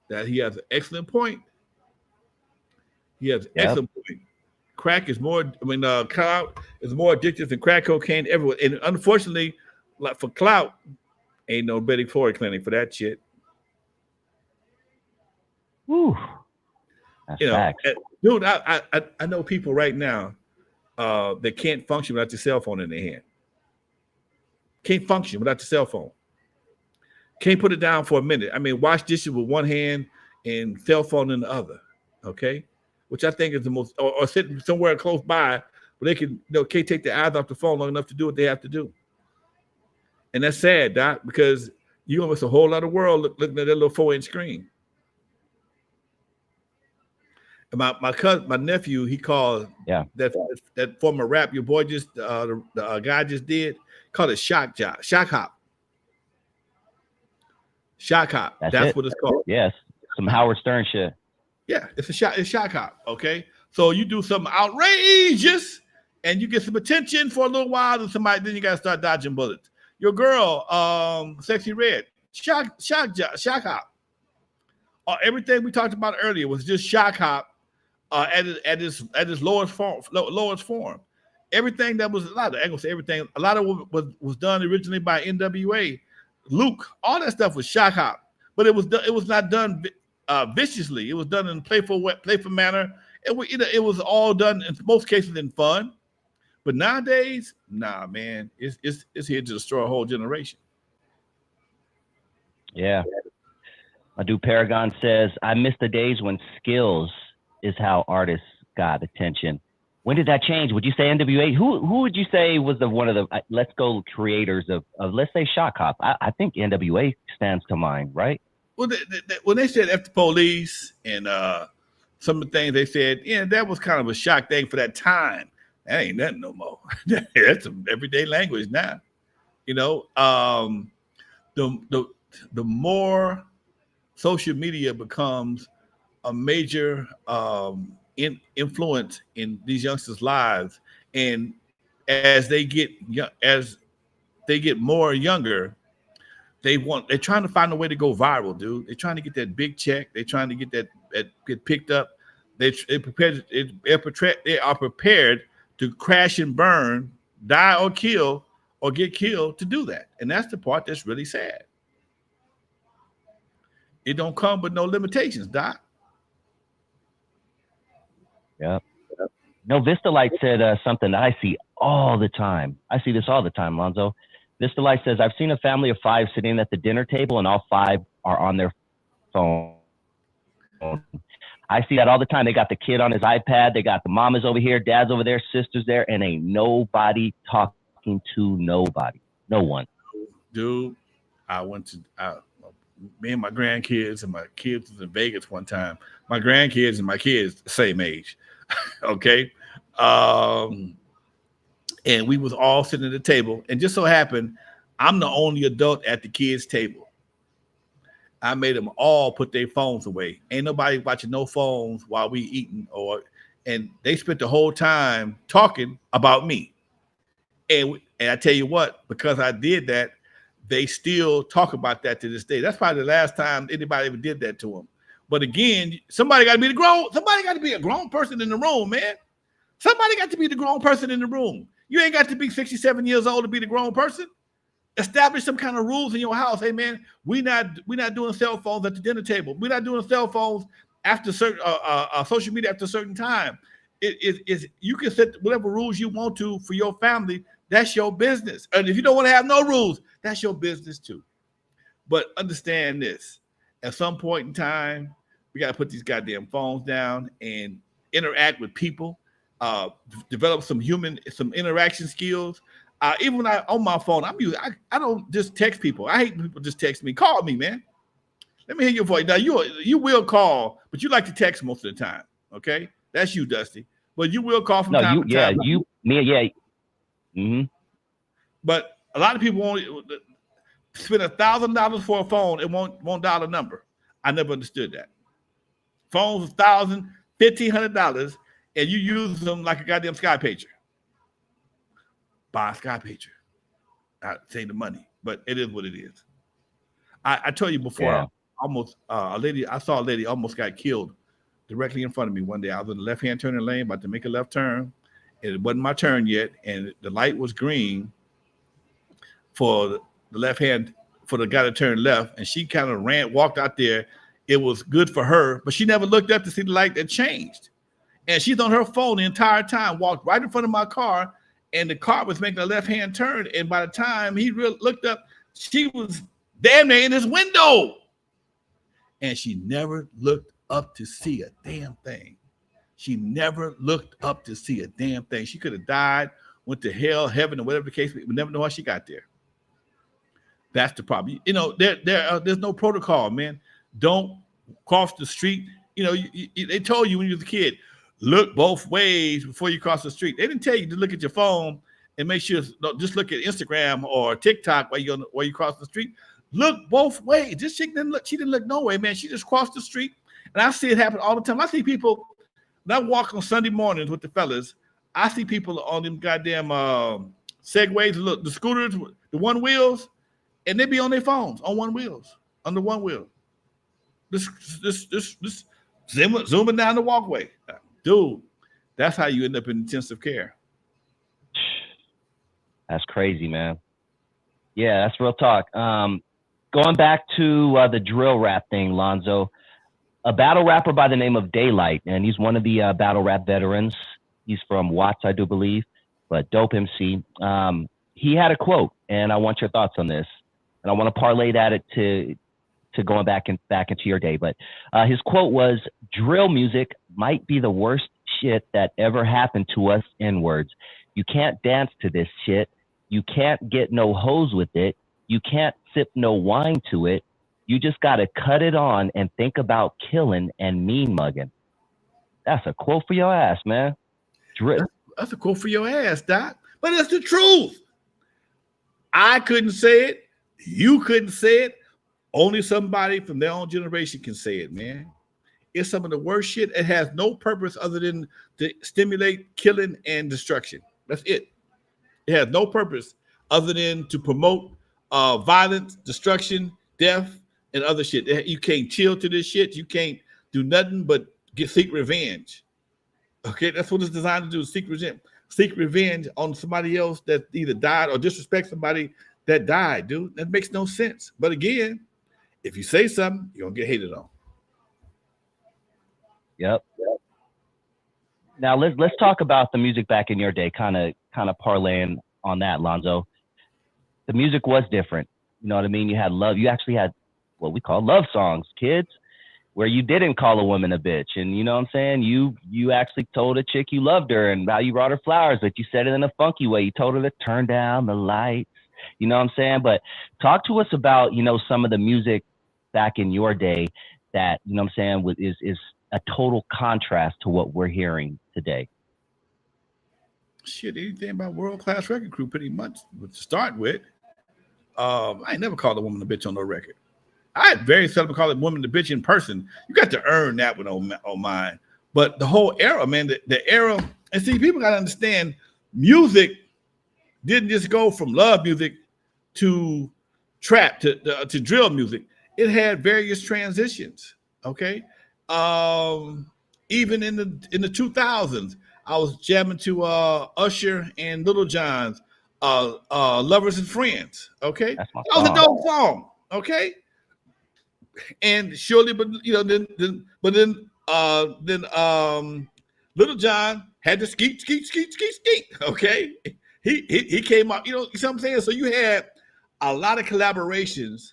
Speaker 1: That he has an excellent point. He has an excellent point. Crack is clout is more addictive than crack cocaine everywhere. And unfortunately, like for clout, ain't no Betty Ford clinic for that shit.
Speaker 2: Woo. That's facts.
Speaker 1: Dude, I know people right now that can't function without your cell phone in their hand. Can't function without your cell phone. Can't put it down for a minute. I mean, wash dishes with one hand and cell phone in the other. Okay, which I think is the most, or sitting somewhere close by where they can, can't take their eyes off the phone long enough to do what they have to do. And that's sad, Doc, because you're gonna miss a whole lot of world looking at that little 4-inch screen. And my nephew, he called that former rap your boy just the guy just did, called it shock hop. Shock hop. That's what it's called.
Speaker 2: Yes, some Howard Stern shit.
Speaker 1: Yeah, it's shock hop. Okay, so you do something outrageous and you get some attention for a little while, and then you gotta start dodging bullets. Your girl, Sexy Red, shock hop. Everything we talked about earlier was just shock hop at its lowest form. Everything that was I ain't gonna say everything. A lot of what was done originally by N.W.A, Luke, all that stuff was shock hop, but it was not done viciously. It was done in a playful manner. It was all done in most cases in fun. But nowadays, nah, man, it's here to destroy a whole generation.
Speaker 2: Yeah. My dude Paragon says, I miss the days when skills is how artists got attention. When did that change? Would you say N.W.A? Who would you say was one of the let's go creators of let's say shock hop? I think N.W.A stands to mind, right?
Speaker 1: Well, when they said F the police and some of the things they said, that was kind of a shock thing for that time. That ain't nothing no more. That's some everyday language now. The more social media becomes a major influence in these youngsters' lives, and as they get more younger, they're trying to find a way to go viral, dude. They're trying to get that big check. They're trying to get get picked up. They are prepared to crash and burn, die or kill, or get killed to do that. And that's the part that's really sad. It don't come with no limitations, Doc.
Speaker 2: Yep. No, Vista Light said something that I see all the time. I see this all the time, Lonzo. Mr. Light says, I've seen a family of 5 sitting at the dinner table and all 5 are on their phone. I see that all the time. They got the kid on his iPad. They got the mamas over here, dad's over there, sisters there, and ain't nobody talking to nobody. No one.
Speaker 1: Dude, me and my grandkids and my kids was in Vegas one time. My grandkids and my kids the same age. Okay. And we was all sitting at the table, and just so happened I'm the only adult at the kids' table. I made them all put their phones away. Ain't nobody watching no phones while we eating, and they spent the whole time talking about me. And I tell you what, because I did that, they still talk about that to this day. That's probably the last time anybody ever did that to them. But again, somebody got to be a grown person in the room, man. Somebody got to be the grown person in the room. You ain't got to be 67 years old to be the grown person. Establish some kind of rules in your house. Hey, man, we're not doing cell phones at the dinner table. We're not doing cell phones after certain social media after a certain time. You can set whatever rules you want to for your family. That's your business. And if you don't want to have no rules, that's your business too. But understand this: at some point in time, we got to put these goddamn phones down and interact with people. Develop some interaction skills. Even when on my phone, I don't just text people. I hate people just text me. Call me, man. Let me hear your voice. Now you will call, but you like to text most of the time. Okay, that's you, Dusty. But you will call from time to time.
Speaker 2: Mm-hmm.
Speaker 1: But a lot of people won't spend $1,000 for a phone and won't dial a number. I never understood that. Phones $1,000, $1,500, and you use them like a goddamn sky pager. Buy a sky pager. I save the money, but it is what it is. I told you before, I saw a lady almost got killed directly in front of me one day. I was in the left-hand turning lane, about to make a left turn. It wasn't my turn yet, and the light was green for the left hand, for the guy to turn left, and she kind of walked out there. It was good for her, but she never looked up to see the light that changed. And she's on her phone the entire time, walked right in front of my car, and the car was making a left-hand turn. And by the time he looked up, she was damn near in his window. And she never looked up to see a damn thing. She never looked up to see a damn thing. She could have died, went to hell, heaven, or whatever the case. We never know how she got there. That's the problem. You know, there's no protocol, man. Don't cross the street. You know, they told you when you was a kid, look both ways before you cross the street. They didn't tell you to look at your phone and make sure, just look at Instagram or TikTok while you cross the street. Look both ways. This chick didn't look. She didn't look no way, man. She just crossed the street, and I see it happen all the time. I see people. When I walk on Sunday mornings with the fellas, I see people on them goddamn Segways, look, the scooters, the one wheels, and they be on their phones on one wheels, on the one wheel. This zooming down the walkway. Dude, that's how you end up in intensive care.
Speaker 2: That's crazy, man. Yeah, that's real talk. Going back to the drill rap thing, Lonzo, a battle rapper by the name of Daylight, and he's one of the battle rap veterans. He's from Watts, I do believe, but dope MC. He had a quote, and I want your thoughts on this. And I want to parlay that to going back into your day. But his quote was, "Drill music might be the worst shit that ever happened to us N-words. You can't dance to this shit. You can't get no hoes with it. You can't sip no wine to it. You just got to cut it on and think about killing and mean mugging." That's a quote for your ass, man.
Speaker 1: That's a quote for your ass, Doc. But it's the truth. I couldn't say it. You couldn't say it. Only somebody from their own generation can say it, man. It's some of the worst shit. It has no purpose other than to stimulate killing and destruction. That's it. It has no purpose other than to promote violence, destruction, death, and other shit. You can't chill to this shit. You can't do nothing but seek revenge. Okay, that's what it's designed to do, seek revenge on somebody else that either died or disrespect somebody that died, dude. That makes no sense. But again, if you say something, you're gonna get hated on.
Speaker 2: Yep. Now let's talk about the music back in your day, kind of parlaying on that, Lonzo. the music was different. You know what I mean? You had love. You actually had what we call love songs, kids, where you didn't call a woman a bitch. And you know what I'm saying? You actually told a chick you loved her and how you brought her flowers, but you said it in a funky way. You told her to turn down the lights. You know what I'm saying? But talk to us about, you know, some of the music back in your day that, you know what I'm saying, is a total contrast to what we're hearing today.
Speaker 1: Shit, anything about World Class Record Crew pretty much to start with. I ain't never called a woman a bitch on no record. I very seldom call a woman a bitch in person. You got to earn that one on mine. But the whole era, man, the era, and see, people got to understand music didn't just go from love music to trap to drill music. It had various transitions. Okay, even in the 2000s, I was jamming to Usher and Little John's "Lovers and Friends." Okay, that was a dope song. Okay, and surely, but you know, then Little John had to skeet. Okay, he came out. You know what I'm saying? So you had a lot of collaborations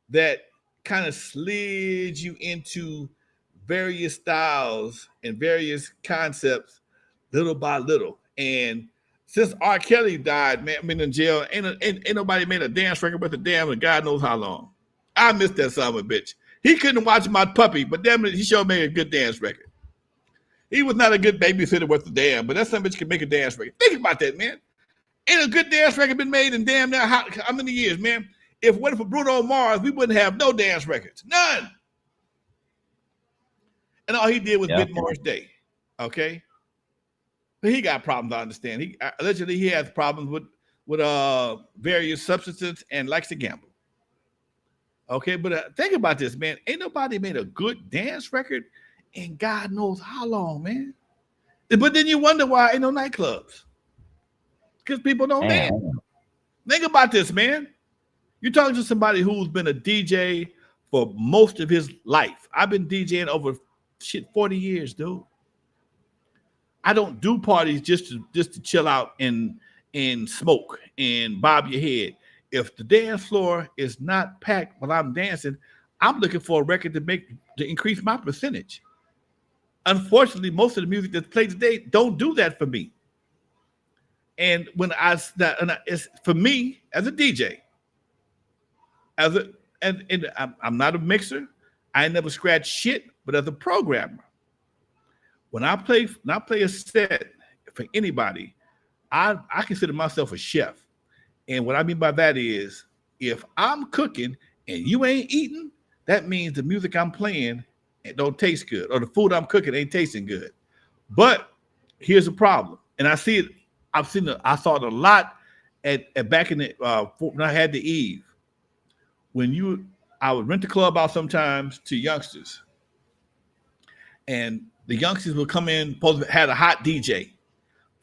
Speaker 1: that kind of slid you into various styles and various concepts little by little. And since R. Kelly died, man, I've been in jail. Ain't nobody made a dance record with a damn and God knows how long. I miss that son of a bitch. He couldn't watch My Puppy, but damn it, he sure made a good dance record. He was not a good babysitter worth a damn, but that son of a bitch could make a dance record. Think about that, man. Ain't a good dance record been made in damn now how many years, man? If it wasn't for Bruno Mars, we wouldn't have no dance records. None. And all he did was Mid-Morris Day. Okay? But he got problems, I understand. Allegedly he has problems with various substances and likes to gamble. Okay, but think about this, man. Ain't nobody made a good dance record in God knows how long, man. But then you wonder why ain't no nightclubs. Because people don't dance. Think about this, man. You're talking to somebody who's been a DJ for most of his life. I've been DJing over 40 years, dude. I don't do parties just to chill out and smoke and bob your head. If the dance floor is not packed while I'm dancing, I'm looking for a record to increase my percentage. Unfortunately, most of the music that's played today don't do that for me. And it's for me as a DJ, and I'm not a mixer. I never scratch shit, but as a programmer, when I play a set for anybody, I consider myself a chef. And what I mean by that is, if I'm cooking and you ain't eating, that means the music I'm playing it don't taste good, or the food I'm cooking ain't tasting good. But here's the problem, and I see it. I saw it a lot at back in the when I had the Eve. I would rent the club out sometimes to youngsters, and the youngsters would come in, had a hot DJ.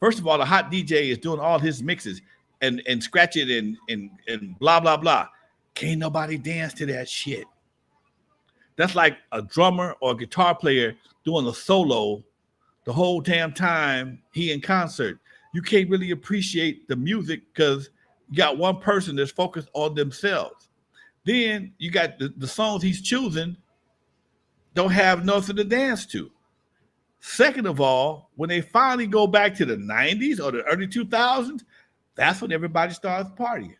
Speaker 1: First of all, the hot DJ is doing all his mixes and scratch it and blah blah blah. Can't nobody dance to that shit. That's like a drummer or a guitar player doing a solo the whole damn time he in concert. You can't really appreciate the music because you got one person that's focused on themselves. Then you got the songs he's choosing don't have nothing to dance to. Second of all, when they finally go back to the 90s or the early 2000s, that's when everybody starts partying.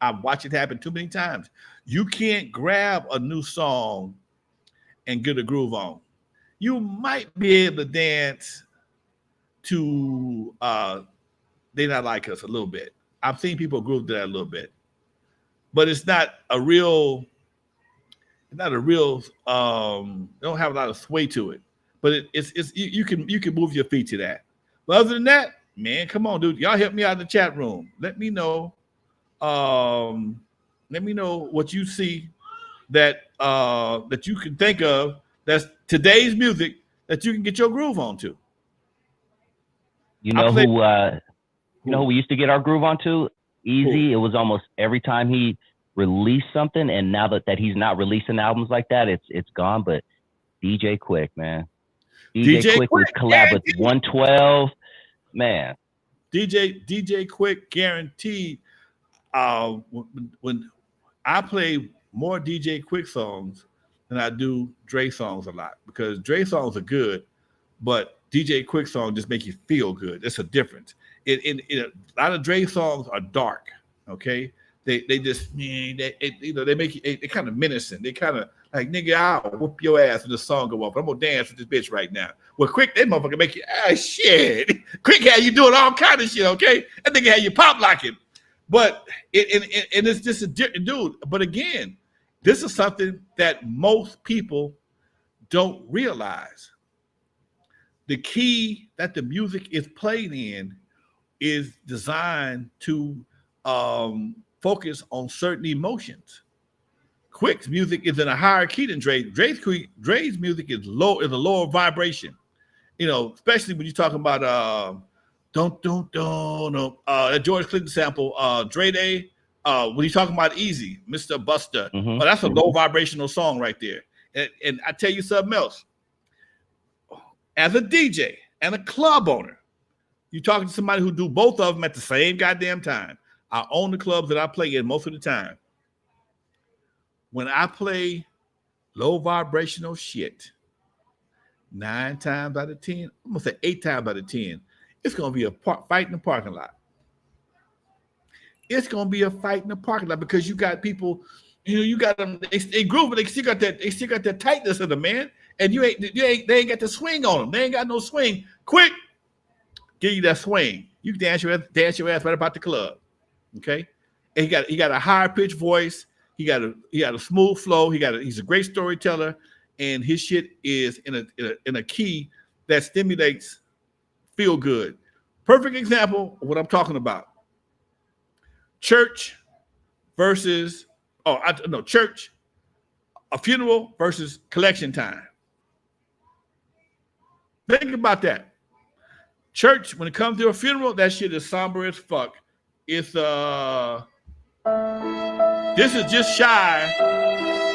Speaker 1: I've watched it happen too many times. You can't grab a new song and get a groove on. You might be able to dance to They Not Like Us a little bit. I've seen people groove to that a little bit. But it's not a real, they don't have a lot of sway to it. But it's you can move your feet to that. But other than that, man, come on, dude. Y'all help me out in the chat room. Let me know what you see that you can think of that's today's music that you can get your groove on to.
Speaker 2: You know who we used to get our groove onto? Easy. It was almost every time he released something, and now that he's not releasing albums like that, it's gone. But DJ Quick, man. DJ Quick would collab with 112. Man.
Speaker 1: DJ Quick, guaranteed. when I play more DJ Quick songs than I do Dre songs a lot, because Dre songs are good, but DJ Quick songs just make you feel good. It's a difference. A lot of Dre songs are dark. Okay, they just they make you they kind of menacing. They kind of like, nigga, I'll whoop your ass when the song go off. I'm gonna dance with this bitch right now. Well, Quick, that motherfucker make you shit. Quick had you doing all kind of shit. Okay, that nigga had you pop locking. But it's just a dude. But again, this is something that most people don't realize. The key that the music is played in is designed to focus on certain emotions. Quick's music is in a higher key than Dre's. Dre's music is a lower vibration. You know, especially when you're talking about that George Clinton sample, Dre Day. When you're talking about Easy, Mr. Buster. Oh, that's a low vibrational song right there. And I tell you something else. As a DJ and a club owner, you're talking to somebody who do both of them at the same goddamn time. I own the clubs that I play in most of the time. When I play low vibrational shit, 9 times out of 10, I'm gonna say 8 times out of 10, it's gonna be a fight in the parking lot. It's gonna be a fight in the parking lot because you got people, you got them. They groove, but they still got that tightness of them, man. And they ain't got the swing on them. They ain't got no swing. Quick, give you that swing. You can dance your ass right about the club. Okay, and he got a higher pitched voice. He got a smooth flow. He's a great storyteller, and his shit is in a key that stimulates feel good. Perfect example of what I'm talking about. Church versus church, a funeral versus collection time. Think about that. Church, when it comes to a funeral, that shit is somber as fuck. It's this is just shy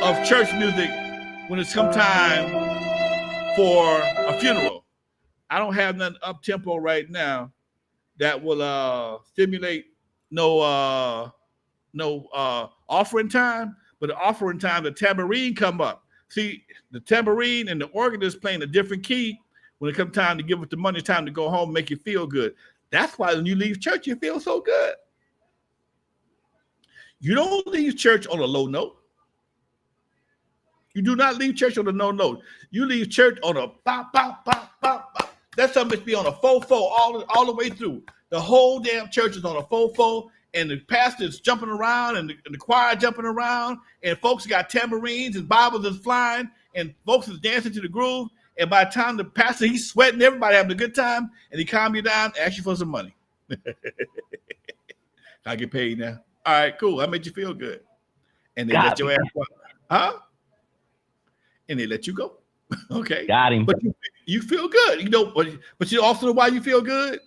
Speaker 1: of church music when it's come time for a funeral. I don't have nothing up tempo right now that will stimulate no offering time, but the offering time, the tambourine come up. See, the tambourine and the organist playing a different key. When it comes time to give it the money, time to go home, make you feel good. That's why when you leave church, you feel so good. You don't leave church on a low note. You do not leave church on a no note. You leave church on a bop, bop, bop, bop, bop. That's something to be on a fo-fo all the way through. The whole damn church is on a fo-fo, and the pastor's jumping around, and the choir jumping around, and folks got tambourines and Bibles is flying, and folks is dancing to the groove. And by the time the pastor, he's sweating, everybody having a good time, and he calm you down, ask you for some money. I get paid now. All right, cool. I made you feel good. And they let your ass go. Huh? And they let you go. Okay.
Speaker 2: Got him.
Speaker 1: But you feel good. But you also know why you feel good?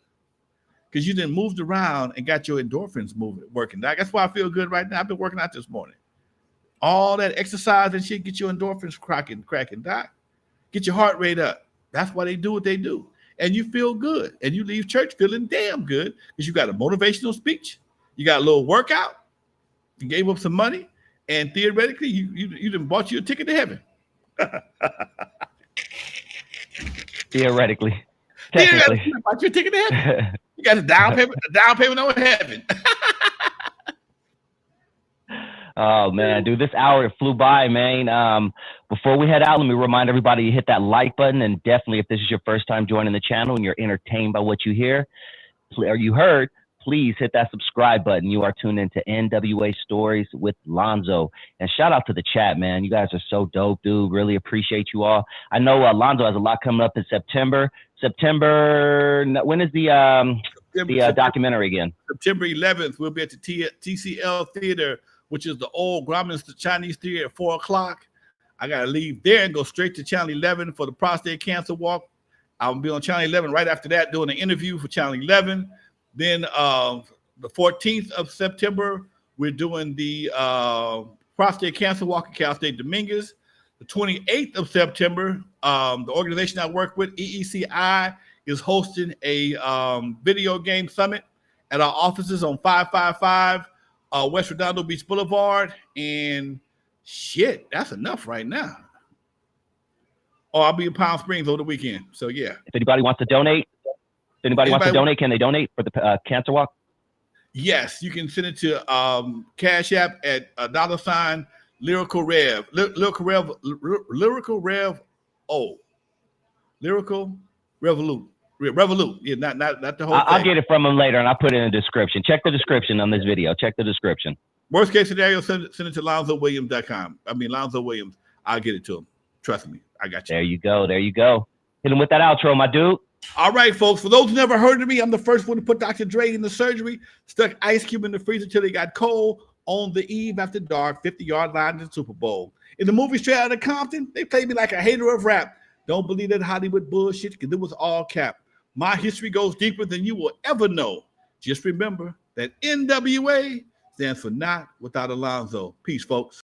Speaker 1: Because you done moved around and got your endorphins working. That's why I feel good right now. I've been working out this morning. All that exercise and shit get your endorphins cracking, doc. Get your heart rate up. That's why they do what they do. And you feel good. And you leave church feeling damn good because you got a motivational speech. You got a little workout. You gave up some money. And theoretically, you done bought you a ticket to heaven.
Speaker 2: Theoretically. Technically.
Speaker 1: You bought you a ticket to heaven. You got a down payment on heaven.
Speaker 2: Oh, man, dude, this hour flew by, man. Before we head out, let me remind everybody to hit that like button. And definitely, if this is your first time joining the channel and you're entertained by what you hear or you heard, please hit that subscribe button. You are tuned into N.W.A. Stories with Lonzo. And shout out to the chat, man. You guys are so dope, dude. Really appreciate you all. I know Lonzo has a lot coming up in September. When is the documentary again? September
Speaker 1: 11th, we'll be at the TCL Theater, which is the old Grauman's Chinese Theater at 4 o'clock. I got to leave there and go straight to Channel 11 for the prostate cancer walk. I'll be on Channel 11 right after that doing an interview for Channel 11. Then the 14th of September, we're doing the prostate cancer walk at Cal State Dominguez. The 28th of September, the organization I work with, EECI, is hosting a video game summit at our offices on 555 West Redondo Beach Boulevard, and shit, that's enough right now. Oh, I'll be in Palm Springs over the weekend. So yeah.
Speaker 2: If anybody wants to donate, can they donate for the cancer walk?
Speaker 1: Yes, you can send it to Cash App at $ Lyrical Rev. Lyrical Rev. Oh, Lyrical Revolute. Revolute. Yeah, not the whole thing.
Speaker 2: I'll get it from them later, and I'll put it in the description. Check the description on this video. Check the description.
Speaker 1: Worst case scenario, send it to LonzoWilliams.com. I mean, Lonzo Williams. I'll get it to him. Trust me. I got you.
Speaker 2: There you go. There you go. Hit him with that outro, my dude.
Speaker 1: All right, folks. For those who never heard of me, I'm the first one to put Dr. Dre in the surgery, stuck Ice Cube in the freezer till he got cold on the eve after dark, 50-yard line in the Super Bowl. In the movie Straight Outta Compton, they played me like a hater of rap. Don't believe that Hollywood bullshit because it was all cap. My history goes deeper than you will ever know. Just remember that N.W.A. stands for Not Without Alonzo. Peace, folks.